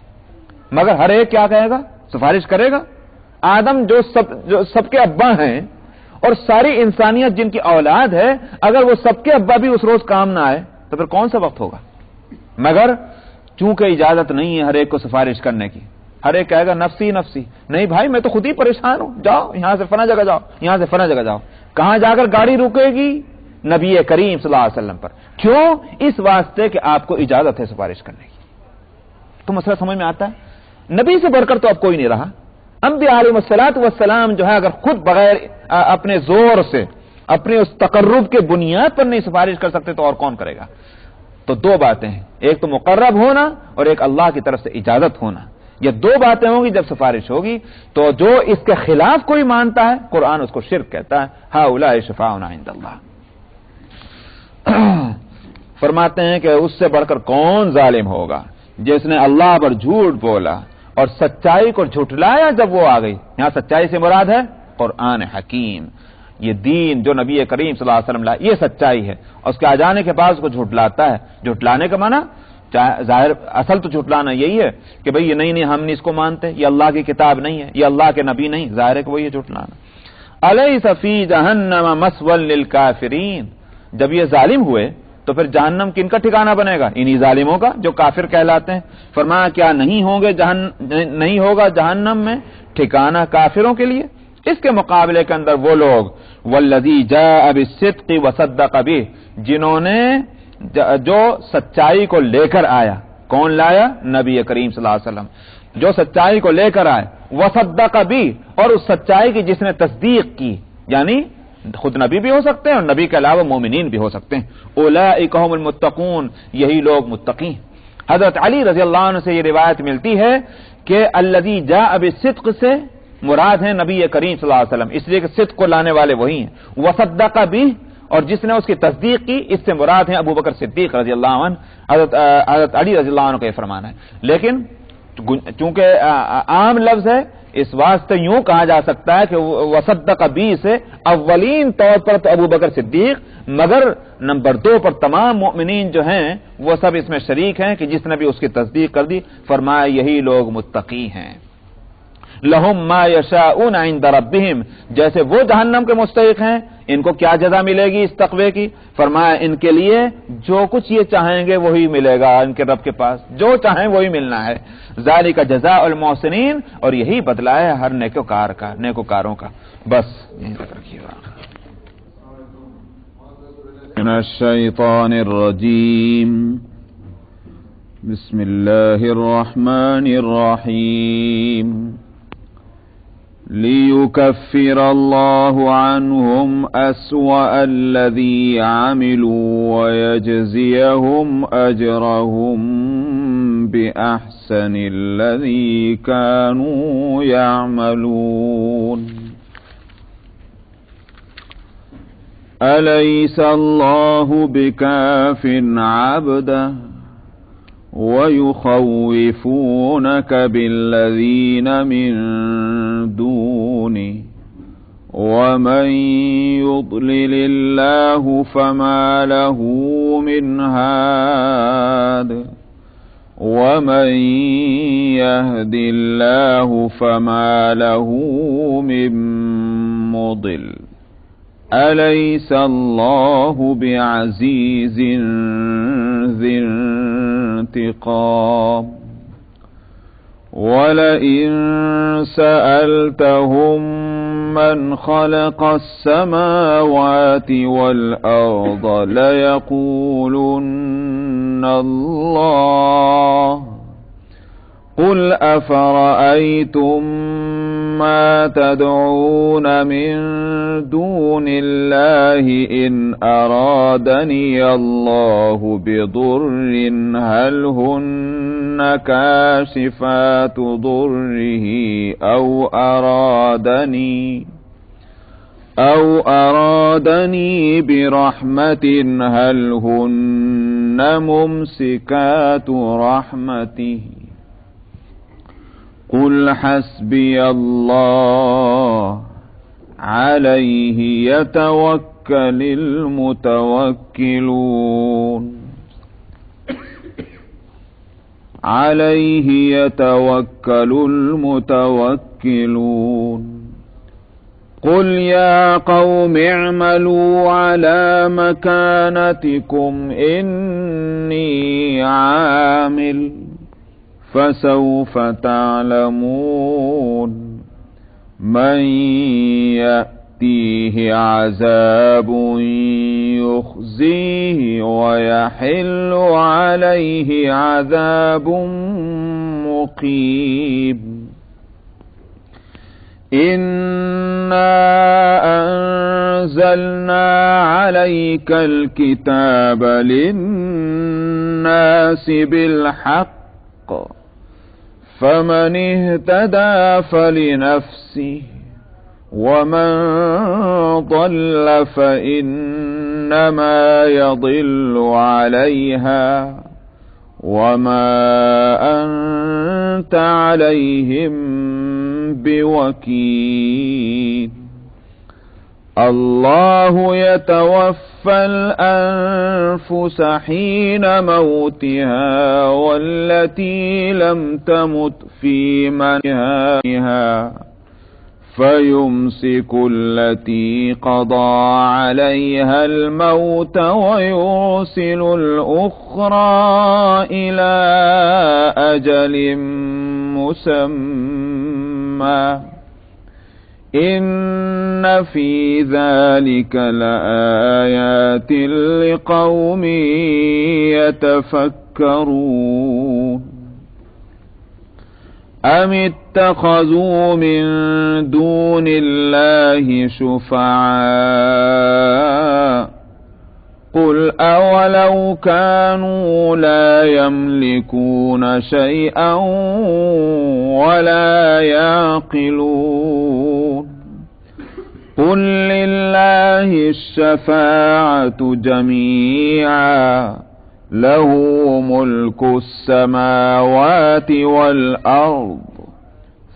مگر ہر ایک کیا کہے گا؟ سفارش کرے گا. آدم جو سب کے ابا ہیں اور ساری انسانیت جن کی اولاد ہے، اگر وہ سب کے ابا بھی اس روز کام نہ آئے تو پھر کون سا وقت ہوگا؟ مگر چونکہ اجازت نہیں ہے ہر ایک کو سفارش کرنے کی، ہر ایک کہے گا نفسی نفسی. نہیں بھائی میں تو خود ہی پریشان ہوں، جاؤ یہاں سے فلاں جگہ جاؤ، یہاں سے فلاں جگہ جاؤ. کہاں جا کر گاڑی رکے گی؟ نبی کریم صلی اللہ علیہ وسلم پر. کیوں؟ اس واسطے کہ آپ کو اجازت ہے سفارش کرنے کی. تو مسئلہ سمجھ میں آتا ہے؟ نبی سے بڑھ کر تو اب کوئی نہیں رہا. انبیاء علیہ الصلوۃ والسلام جو ہے اگر خود بغیر اپنے زور سے اپنے اس تقرب کے بنیاد پر نہیں سفارش کر سکتے تو اور کون کرے گا؟ تو دو باتیں ہیں، ایک تو مقرب ہونا اور ایک اللہ کی طرف سے اجازت ہونا. یہ دو باتیں ہوں گی جب سفارش ہوگی. تو جو اس کے خلاف کوئی مانتا ہے قرآن اس کو شرک کہتا ہے. ہؤلاء شفاعنا عند اللہ. فرماتے ہیں کہ اس سے بڑھ کر کون ظالم ہوگا جس نے اللہ پر جھوٹ بولا اور سچائی کو جھٹلایا جب وہ آ گئی. یہاں سچائی سے مراد ہے قرآن حکیم. یہ دین جو نبی کریم صلی اللہ علیہ وسلم لائے یہ سچائی ہے، اور اس کے آ جانے کے بعد اس کو جھٹلاتا ہے. جھٹلانے کا معنی ظاہر اصل تو جھٹلانا یہی ہے کہ بھئی یہ نہیں ہم نہیں اس کو مانتے، یہ اللہ کی کتاب نہیں ہے، یہ اللہ کے نبی نہیں. ظاہر ہے کہ وہ یہ جھٹلانا. الیس فی جہنم مثوی للکافرین. جب یہ ظالم ہوئے تو پھر جہنم کن کا ٹھکانہ بنے گا؟ انہی ظالموں کا جو کافر کہلاتے ہیں. فرمایا کیا نہیں ہوگا جہنم میں ٹھکانہ کافروں کے لیے؟ اس کے مقابلے کے اندر وہ لوگ والذی جاء بالصدق وصدق به، جنہوں نے جو سچائی کو لے کر آیا. کون لایا؟ نبی کریم صلی اللہ علیہ وسلم جو سچائی کو لے کر آئے. وصدق به، اور اس سچائی کی جس نے تصدیق کی، یعنی خود نبی بھی ہو سکتے ہیں اور نبی کے علاوہ مومنین بھی ہو سکتے ہیں. اولئک هم المتقون، یہی لوگ متقی ہیں. حضرت علی رضی اللہ عنہ سے یہ روایت ملتی ہے کہ الذی جاء بالصدق سے مراد ہے نبی کریم صلی اللہ علیہ وسلم، اس لیے کہ صدق کو لانے والے وہی ہیں. وصدق به، اور جس نے اس کی تصدیق کی، اس سے مراد ہے ابو بکر صدیق رضی اللہ عنہ. حضرت علی رضی اللہ عنہ کا یہ فرمان ہے. لیکن چونکہ عام لفظ ہے اس واسطے یوں کہا جا سکتا ہے کہ وصدق به سے اولین طور پر تو ابو بکر صدیق، مگر نمبر 2 پر تمام مؤمنین جو ہیں وہ سب اس میں شریک ہیں کہ جس نے بھی اس کی تصدیق کر دی. فرمایا یہی لوگ متقی ہیں. لہم ما یشاءون عند ربہم، جیسے وہ جہنم کے مستحق ہیں ان کو کیا جزا ملے گی اس تقوی کی؟ فرمایا ان کے لیے جو کچھ یہ چاہیں گے وہی ملے گا ان کے رب کے پاس، جو چاہیں وہی ملنا ہے. ذالک جزاء المحسنین، اور یہی بدلہ ہے ہر نیکوکاروں کا. بس یہیں تک رکھیے گا. من الشیطان الرجیم، بسم اللہ الرحمن الرحیم. لِيُكَفِّرَ اللَّهُ عَنْهُمْ أَسْوَأَ الَّذِي عَمِلُوا وَيَجْزِيَهُمْ أَجْرَهُمْ بِأَحْسَنِ الَّذِي كَانُوا يَعْمَلُونَ. أَلَيْسَ اللَّهُ بِكَافٍ عَبْدَهُ وَيُخَوِّفُونَكَ بِالَّذِينَ مِن دُونِهِ وَمَن يُضْلِلِ اللَّهُ فَمَا لَهُ مِنْ هَادٍ وَمَن يَهْدِ اللَّهُ فَمَا لَهُ مِن مُضِلٍّ. أَلَيْسَ اللَّهُ بِعَزِيزٍ ذِي انتقام. ولئن سألتهم من خلق السماوات والأرض ليقولن الله قل أفرأيتم ما تدعون من دون الله إن أرادني الله بضر هل هن كاشفات ضره أو أرادني برحمة هل هن ممسكات رحمته قل حسبي الله عليه يتوكل المتوكلون قل يا قوم اعملوا على مكانتكم إني عامل فسوف تعلمون من يأتيه عذاب يخزيه ويحل عليه عذاب مقيم إنا أنزلنا عليك الكتاب للناس بالحق فمن اهتدى فلنفسه ومن ضل فإنما يضل عليها وما أنت عليهم بوكيل الله يتوفى الأنفس حين موتها والتي لم تمت في منامها فيمسك التي قضى عليها الموت ويرسل الأخرى إلى أجل مسمى إن في ذلك لآيات لقوم يتفكرون أم اتخذوا من دون الله شفعاء قل أولو كانوا لا يملكون شيئا ولا يعقلون قل لله الشفاعة جميعا له ملك السماوات والأرض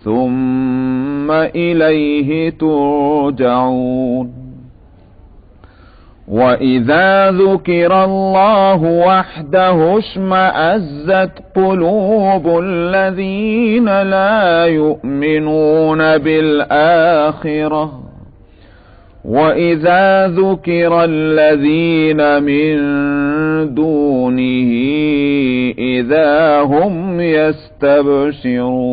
ثم إليه ترجعون وإذا ذكر الله وحده اشمأزت قلوب الذين لا يؤمنون بالآخرة وإذا ذكر الذين من دونه إذا هم يستبشرون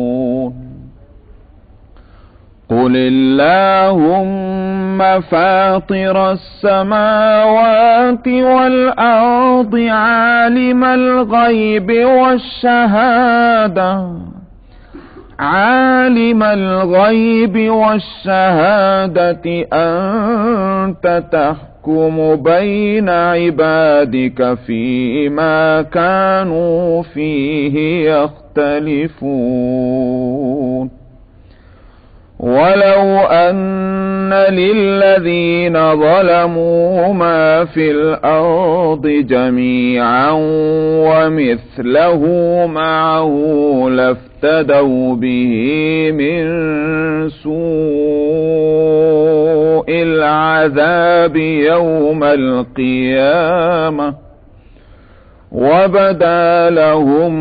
قل اللهم فاطر السماوات والأرض عالم الغيب والشهادة أنت تحكم بين عبادك فيما كانوا فيه يختلفون ولو أن للذين ظلموا ما في الأرض جميعا ومثله معه لافتدوا به من سوء العذاب يوم القيامة وبدا لهم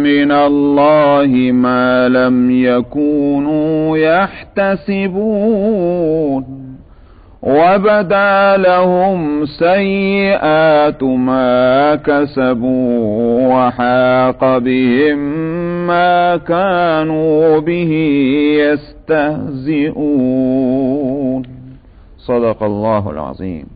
من الله ما لم يكونوا يحتسبون وبدا لهم سيئات ما كسبوا وحاق وحاق بهم ما كانوا به يستهزئون صدق الله العظيم.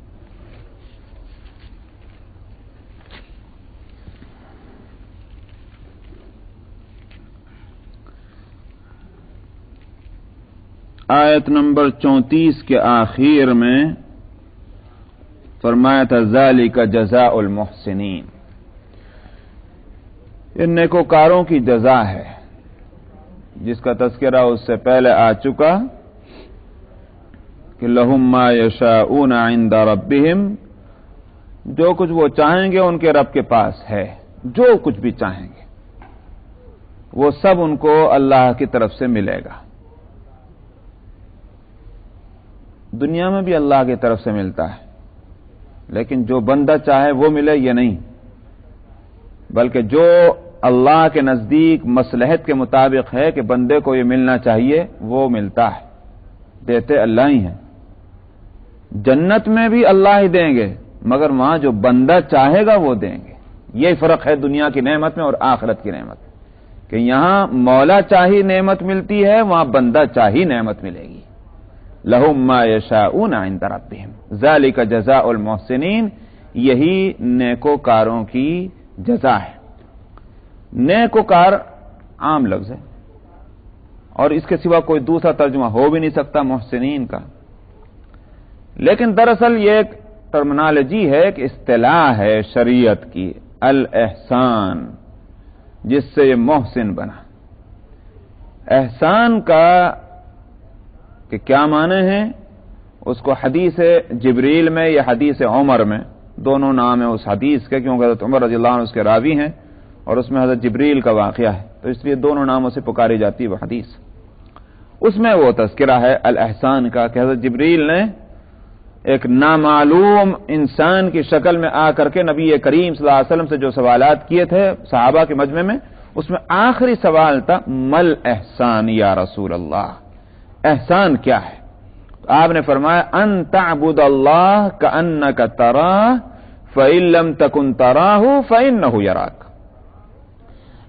آیت نمبر 34 کے آخر میں فرمایا تھا ذالک جزاء المحسنین، یہ نیکوکاروں کی جزا ہے، جس کا تذکرہ اس سے پہلے آ چکا کہ لہم ما یشاؤون عند ربہم، جو کچھ وہ چاہیں گے ان کے رب کے پاس ہے، جو کچھ بھی چاہیں گے وہ سب ان کو اللہ کی طرف سے ملے گا۔ دنیا میں بھی اللہ کی طرف سے ملتا ہے، لیکن جو بندہ چاہے وہ ملے یہ نہیں، بلکہ جو اللہ کے نزدیک مصلحت کے مطابق ہے کہ بندے کو یہ ملنا چاہیے وہ ملتا ہے، دیتے اللہ ہی ہیں۔ جنت میں بھی اللہ ہی دیں گے، مگر وہاں جو بندہ چاہے گا وہ دیں گے۔ یہی فرق ہے دنیا کی نعمت میں اور آخرت کی نعمت، کہ یہاں مولا چاہی نعمت ملتی ہے، وہاں بندہ چاہی نعمت ملے گی۔ لہم ما یشاؤون عند ربہم ذالک جزاء المحسنین، یہی نیکوکاروں کی جزا ہے۔ نیکوکار عام لفظ ہے اور اس کے سوا کوئی دوسرا ترجمہ ہو بھی نہیں سکتا محسنین کا، لیکن دراصل یہ ایک ٹرمنالوجی ہے کہ اصطلاح ہے شریعت کی، الاحسان، جس سے یہ محسن بنا۔ احسان کا کہ کیا معنی ہیں اس کو حدیث جبریل میں یا حدیث عمر میں، دونوں نام ہیں اس حدیث کے، کیونکہ حضرت عمر رضی اللہ عنہ اس کے راوی ہیں اور اس میں حضرت جبریل کا واقعہ ہے، تو اس لیے دونوں ناموں سے پکاری جاتی ہے وہ حدیث۔ اس میں وہ تذکرہ ہے الاحسان کا کہ حضرت جبریل نے ایک نامعلوم انسان کی شکل میں آ کر کے نبی کریم صلی اللہ علیہ وسلم سے جو سوالات کیے تھے صحابہ کے مجمع میں، اس میں آخری سوال تھا مل احسان یا رسول اللہ، احسان کیا ہے؟ تو آپ نے فرمایا ان تعبد اللہ کأنک تراہ فإن لم تکن تراہ فإنہ یراک،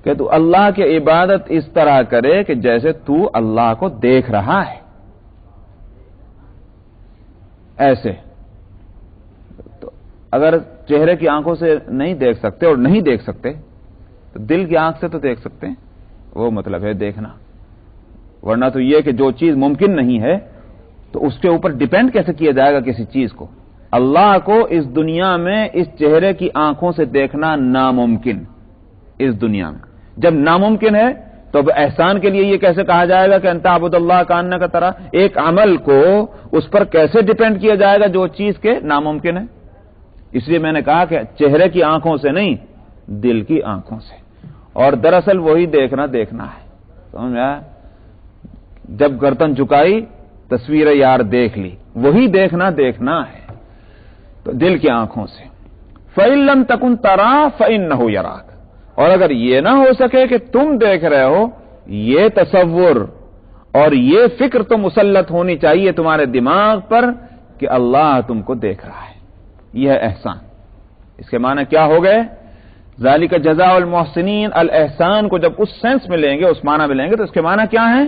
کہ تو اللہ کی عبادت اس طرح کرے کہ جیسے تو اللہ کو دیکھ رہا ہے، ایسے۔ تو اگر چہرے کی آنکھوں سے نہیں دیکھ سکتے اور نہیں دیکھ سکتے تو دل کی آنکھ سے تو دیکھ سکتے ہیں، وہ مطلب ہے دیکھنا، ورنہ تو یہ کہ جو چیز ممکن نہیں ہے تو اس کے اوپر ڈیپینڈ کیسے کیا جائے گا کسی چیز کو؟ اللہ کو اس دنیا میں اس چہرے کی آنکھوں سے دیکھنا ناممکن، اس دنیا میں جب ناممکن ہے تو اب احسان کے لیے یہ کیسے کہا جائے گا کہ انت عبد اللہ کاننا کا طرح؟ ایک عمل کو اس پر کیسے ڈیپینڈ کیا جائے گا جو چیز کے ناممکن ہے؟ اس لیے میں نے کہا کہ چہرے کی آنکھوں سے نہیں، دل کی آنکھوں سے، اور دراصل وہی دیکھنا ہے، سمجھا؟ جب گردن جھکائی تصویر یار دیکھ لی، وہی دیکھنا ہے، تو دل کی آنکھوں سے۔ فَإِن لَّمْ تَكُن تَرَاهُ فَإِنَّهُ يَرَاكَ، اور اگر یہ نہ ہو سکے کہ تم دیکھ رہے ہو، یہ تصور اور یہ فکر تو مسلط ہونی چاہیے تمہارے دماغ پر کہ اللہ تم کو دیکھ رہا ہے، یہ ہے احسان۔ اس کے معنی کیا ہو گئے؟ ذالک جزاء المحسنین، الاحسان کو جب اس سینس میں لیں گے، اس معنی میں لیں گے، تو اس کے معنی کیا ہے؟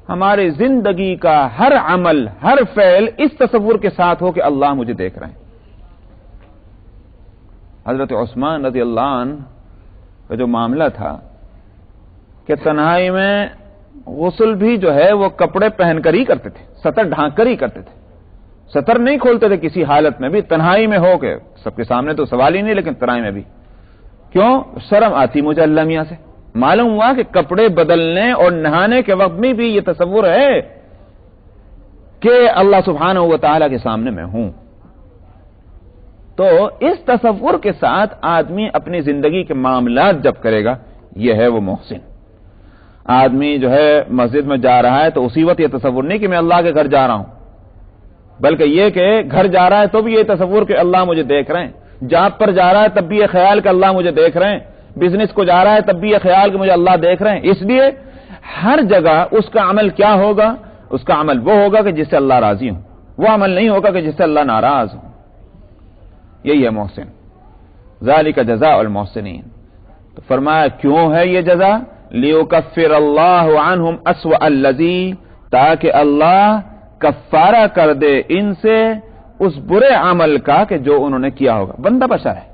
ہماری زندگی کا ہر عمل، ہر فعل اس تصور کے ساتھ ہو کہ اللہ مجھے دیکھ رہے ہیں۔ حضرت عثمان رضی اللہ عنہ کا جو معاملہ تھا کہ تنہائی میں غسل بھی جو ہے وہ کپڑے پہن کر ہی کرتے تھے، سطر ڈھانک کر ہی کرتے تھے، سطر نہیں کھولتے تھے کسی حالت میں بھی، تنہائی میں ہو کے، سب کے سامنے تو سوال ہی نہیں، لیکن تنہائی میں بھی۔ کیوں؟ شرم آتی مجھے اللہ میاں سے۔ معلوم ہوا کہ کپڑے بدلنے اور نہانے کے وقت میں بھی یہ تصور ہے کہ اللہ سبحانہ و تعالی کے سامنے میں ہوں۔ تو اس تصور کے ساتھ آدمی اپنی زندگی کے معاملات جب کرے گا، یہ ہے وہ محسن۔ آدمی جو ہے مسجد میں جا رہا ہے تو اسی وقت یہ تصور نہیں کہ میں اللہ کے گھر جا رہا ہوں، بلکہ یہ کہ گھر جا رہا ہے تو بھی یہ تصور کہ اللہ مجھے دیکھ رہے ہیں، جاب پر جا رہا ہے تب بھی یہ خیال کہ اللہ مجھے دیکھ رہے ہیں، بزنس کو جا رہا ہے تب بھی یہ خیال کہ مجھے اللہ دیکھ رہے ہیں۔ اس لیے ہر جگہ اس کا عمل کیا ہوگا؟ اس کا عمل وہ ہوگا کہ جس سے اللہ راضی ہوں، وہ عمل نہیں ہوگا کہ جس سے اللہ ناراض ہوں۔ یہی ہے محسن، ذالک جزاء المحسنین۔ تو فرمایا کیوں ہے یہ جزا؟ لیکفر اللہ عنہم اسوأ الذی، تاکہ اللہ کفارہ کر دے ان سے اس برے عمل کا کہ جو انہوں نے کیا ہوگا۔ بندہ بشر ہے،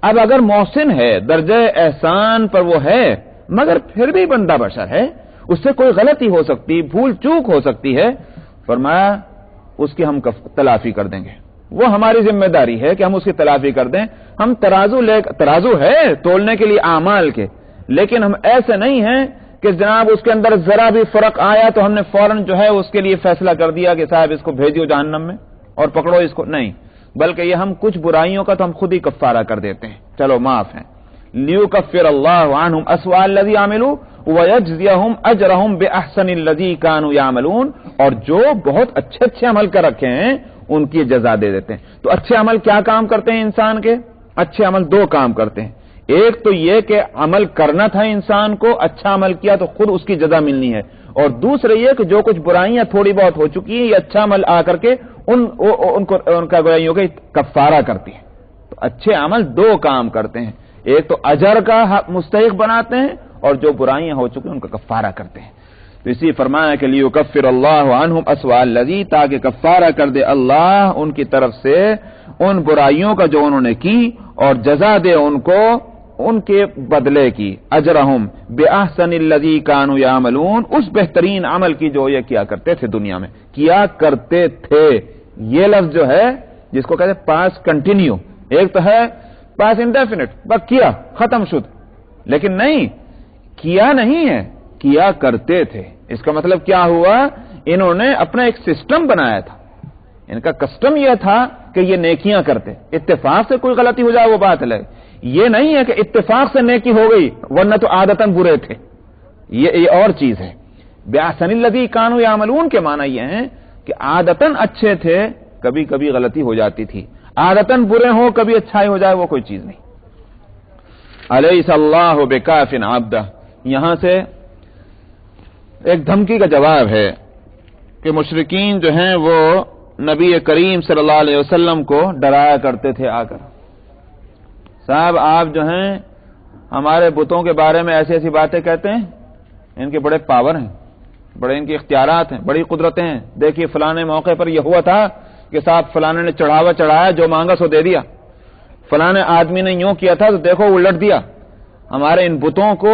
اب اگر محسن ہے، درجہ احسان پر وہ ہے، مگر پھر بھی بندہ بشر ہے، اس سے کوئی غلطی ہو سکتی، بھول چوک ہو سکتی ہے۔ فرمایا اس کی ہم تلافی کر دیں گے، وہ ہماری ذمہ داری ہے کہ ہم اس کی تلافی کر دیں۔ ہم ترازو ہے تولنے کے لیے اعمال کے، لیکن ہم ایسے نہیں ہیں کہ جناب اس کے اندر ذرا بھی فرق آیا تو ہم نے فوراً جو ہے اس کے لیے فیصلہ کر دیا کہ صاحب اس کو بھیجو جہنم میں اور پکڑو اس کو، نہیں، بلکہ یہ ہم کچھ برائیوں کا تو ہم خود ہی کفارہ کر دیتے ہیں، چلو معاف ہیں۔ لیکفر اللہ عنہم اسوأ الذی عملوا ویجزیہم اجرہم باحسن الذی کانوا یعملون، اور جو بہت اچھے عمل کر رکھے ہیں ان کی جزا دے دیتے ہیں۔ تو اچھے عمل کیا کام کرتے ہیں انسان کے؟ اچھے عمل دو کام کرتے ہیں، ایک تو یہ کہ عمل کرنا تھا انسان کو، اچھا عمل کیا تو خود اس کی جزا ملنی ہے، اور دوسرے یہ کہ جو کچھ برائیاں تھوڑی بہت ہو چکی ہیں یہ اچھا عمل آ کر کے ان کا برائیوں کا کفارہ کرتی ہے۔ تو اچھے عمل دو کام کرتے ہیں، ایک تو اجر کا مستحق بناتے ہیں اور جو برائیاں ہو چکی ہیں ان کا کفارہ کرتے ہیں۔ تو اسی فرمایا کہ لیکفر اللہ عنہم اسوأ الذی، تاکہ کفارہ کر دے اللہ ان کی طرف سے ان برائیوں کا جو انہوں نے کی، اور جزا دے ان کو ان کے بدلے کی، اجرہم باحسن الذی کانوا یعملون، اس بہترین عمل کی جو یہ کیا کرتے تھے دنیا میں، کیا کرتے تھے۔ یہ لفظ جو ہے جس کو کہتے ہیں پاس کنٹینیو، ایک تو ہے پاس انڈیفینٹ، بس کیا ختم شد، لیکن نہیں، کیا نہیں ہے، کیا کرتے تھے۔ اس کا مطلب کیا ہوا؟ انہوں نے اپنا ایک سسٹم بنایا تھا، ان کا کسٹم یہ تھا کہ یہ نیکیاں کرتے، اتفاق سے کوئی غلطی ہو جائے وہ بات الگ، یہ نہیں ہے کہ اتفاق سے نیکی ہو گئی ورنہ تو عادتاً برے تھے، یہ اور چیز ہے۔ باحسن الذی کانوا یعملون کے معنی یہ ہیں کہ عادتاً اچھے تھے، کبھی کبھی غلطی ہو جاتی تھی، عادتاً برے ہوں کبھی اچھائی ہو جائے وہ کوئی چیز نہیں۔ الیس اللہ بکاف عبدہ، یہاں سے ایک دھمکی کا جواب ہے کہ مشرکین جو ہیں وہ نبی کریم صلی اللہ علیہ وسلم کو ڈرایا کرتے تھے آ کر، صاحب آپ جو ہیں ہمارے بتوں کے بارے میں ایسی ایسی باتیں کہتے ہیں، ان کے بڑے پاور ہیں، بڑے ان کے اختیارات ہیں، بڑی قدرتیں ہیں، دیکھیے فلانے موقع پر یہ ہوا تھا کہ صاحب فلانے نے چڑھاوا چڑھایا، جو مانگا سو دے دیا، فلانے آدمی نے یوں کیا تھا تو دیکھو الٹ دیا۔ ہمارے ان بتوں کو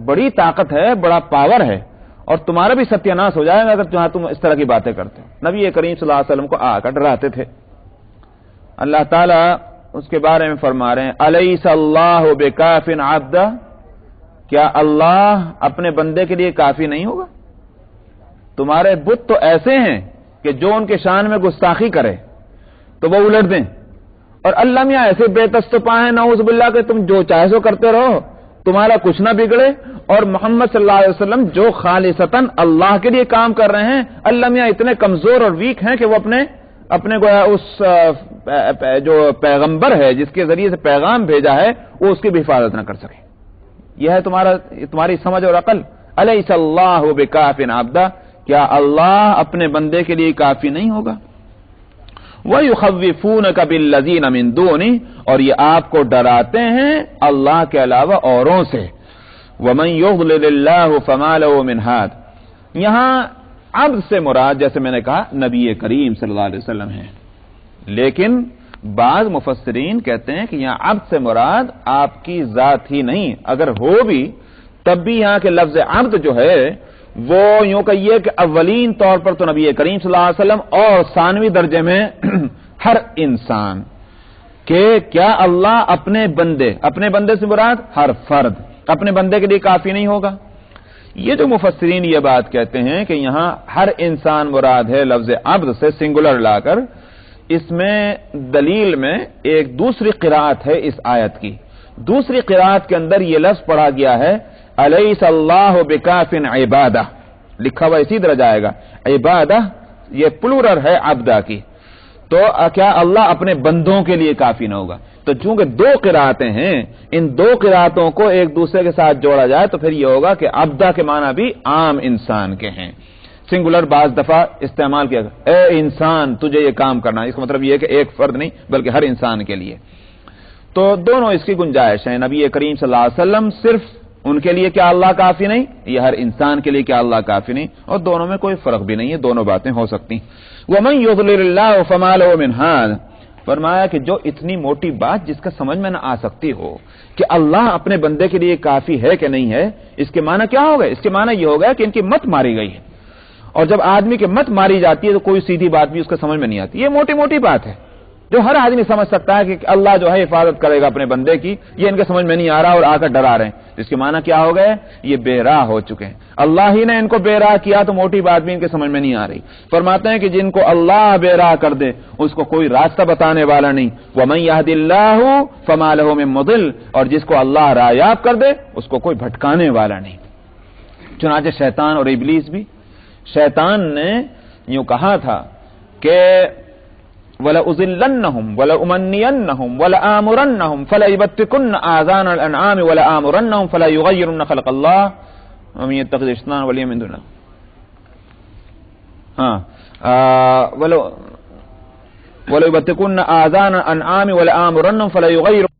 بڑی طاقت ہے، بڑا پاور ہے، اور تمہارا بھی ستیہ ناش ہو جائے گا اگر تم اس طرح کی باتیں کرتے ہو۔ نبی کریم صلی اللہ علیہ وسلم کو آ کر ڈراتے تھے۔ اللہ تعالیٰ اس کے بارے میں فرما رہے ہیں الیس اللہ بکاف عبدہ، کیا اللہ اپنے بندے کے لیے کافی نہیں ہوگا؟ تمہارے بت تو ایسے ہیں کہ جو ان کے شان میں گستاخی کرے تو وہ الٹ دیں، اور اللہ میاں ایسے بے تستپا ہیں نعوذ باللہ کہ تم جو چاہے سو کرتے رہو، تمہارا کچھ نہ بگڑے، اور محمد صلی اللہ علیہ وسلم جو خالصتاً اللہ کے لیے کام کر رہے ہیں، اللہ میاں اتنے کمزور اور ویک ہیں کہ وہ اپنے گویا اس جو پیغمبر ہے جس کے ذریعے سے پیغام بھیجا ہے وہ اس کی بھی حفاظت نہ کر سکے۔ یہ ہے تمہاری سمجھ اور عقل۔ الیس اللہ بکاف عبدہ، کیا اللہ اپنے بندے کے لیے کافی نہیں ہوگا؟ وَيُخَوِّفُونَكَ بِالَّذِينَ مِن دُونِهِ، اور یہ آپ کو ڈراتے ہیں اللہ کے علاوہ اوروں سے۔ وَمَن يُضْلِلِ اللَّهُ فَمَا لَهُ مِنْ هَادٍ، یہاں عبد سے مراد جیسے میں نے کہا نبی کریم صلی اللہ علیہ وسلم ہے، لیکن بعض مفسرین کہتے ہیں کہ یہاں عبد سے مراد آپ کی ذات ہی نہیں، اگر ہو بھی تب بھی یہاں کے لفظ عبد جو ہے وہ یوں کہیے کہ اولین طور پر تو نبی کریم صلی اللہ علیہ وسلم، اور ثانوی درجے میں ہر انسان، کہ کیا اللہ اپنے بندے سے مراد ہر فرد اپنے بندے کے لیے کافی نہیں ہوگا؟ یہ جو مفسرین یہ بات کہتے ہیں کہ یہاں ہر انسان مراد ہے لفظ عبد سے سنگولر لا کر، اس میں دلیل میں ایک دوسری قرات ہے اس آیت کی، دوسری قرات کے اندر یہ لفظ پڑھا گیا ہے الیس اللہ بکاف عبادہ، لکھا ہوا اسی طرح جائے گا، عبادہ یہ پلورل ہے عبدہ کی، تو کیا اللہ اپنے بندوں کے لیے کافی نہ ہوگا؟ تو چونکہ دو قراتیں ہیں، ان دو قراتوں کو ایک دوسرے کے ساتھ جوڑا جائے تو پھر یہ ہوگا کہ عبدہ کے معنی بھی عام انسان کے ہیں، سنگولر بعض دفعہ استعمال کیا گیا، اے انسان تجھے یہ کام کرنا، اس کا مطلب یہ ہے کہ ایک فرد نہیں بلکہ ہر انسان کے لیے۔ تو دونوں اس کی گنجائش ہے. نبی کریم صلی اللہ علیہ وسلم صرف ان کے لیے کیا اللہ کافی نہیں, یہ ہر انسان کے لیے کیا اللہ کافی نہیں, اور دونوں میں کوئی فرق بھی نہیں ہے, دونوں باتیں ہو سکتی. وَمَن يُضْلِلِ اللَّهُ فَمَا لَهُ مِنْ هَادٍ, فرمایا کہ جو اتنی موٹی بات جس کا سمجھ میں نہ آ سکتی ہو کہ اللہ اپنے بندے کے لیے کافی ہے کہ نہیں ہے, اس کے معنی کیا ہوگا؟ اس کے معنی یہ ہوگا کہ ان کی مت ماری گئی ہے, اور جب آدمی کی مت ماری جاتی ہے تو کوئی سیدھی بات بھی اس کا سمجھ میں نہیں آتی. یہ موٹی موٹی بات ہے جو ہر آدمی سمجھ سکتا ہے کہ اللہ جو ہے حفاظت کرے گا اپنے بندے کی, یہ ان کے سمجھ میں نہیں آ رہا اور آ کر ڈرا رہے ہیں. اس کے معنی کیا ہو گئے؟ یہ بے راہ ہو چکے ہیں. اللہ ہی نے ان کو بے راہ کیا تو موٹی بات بھی ان کے سمجھ میں نہیں آ رہی. فرماتے ہیں کہ جن کو اللہ بے راہ کر دے اس کو کوئی راستہ بتانے والا نہیں. وَمَن يَهْدِ اللَّهُ فَمَا لَهُ مِن مُضِلٍ, اور جس کو اللہ رایاب کر دے اس کو کوئی بھٹکانے والا نہیں. چنانچہ شیطان اور ابلیس بھی, شیطان نے یوں کہا تھا کہ وَلَأُضِلَّنَّهُمْ وَلَأُمَنِّيَنَّهُمْ وَلَآمُرَنَّهُمْ فَلَيُبَتِّكُنَّ آذَانَ الْأَنْعَامِ وَلَآمُرَنَّهُمْ فَلَيُغَيِّرُنَّ خَلْقَ اللَّهِ وَمَن يَتَّخِذِ الشَّيْطَانَ وَلِيًّا مِن دُونِ اللَّهِ وَلَيُبَتِّكُنَّ آذَانَ الْأَنْعَامِ وَلَآمُرَنَّهُمْ فَلَيُغَيِّرُنَّ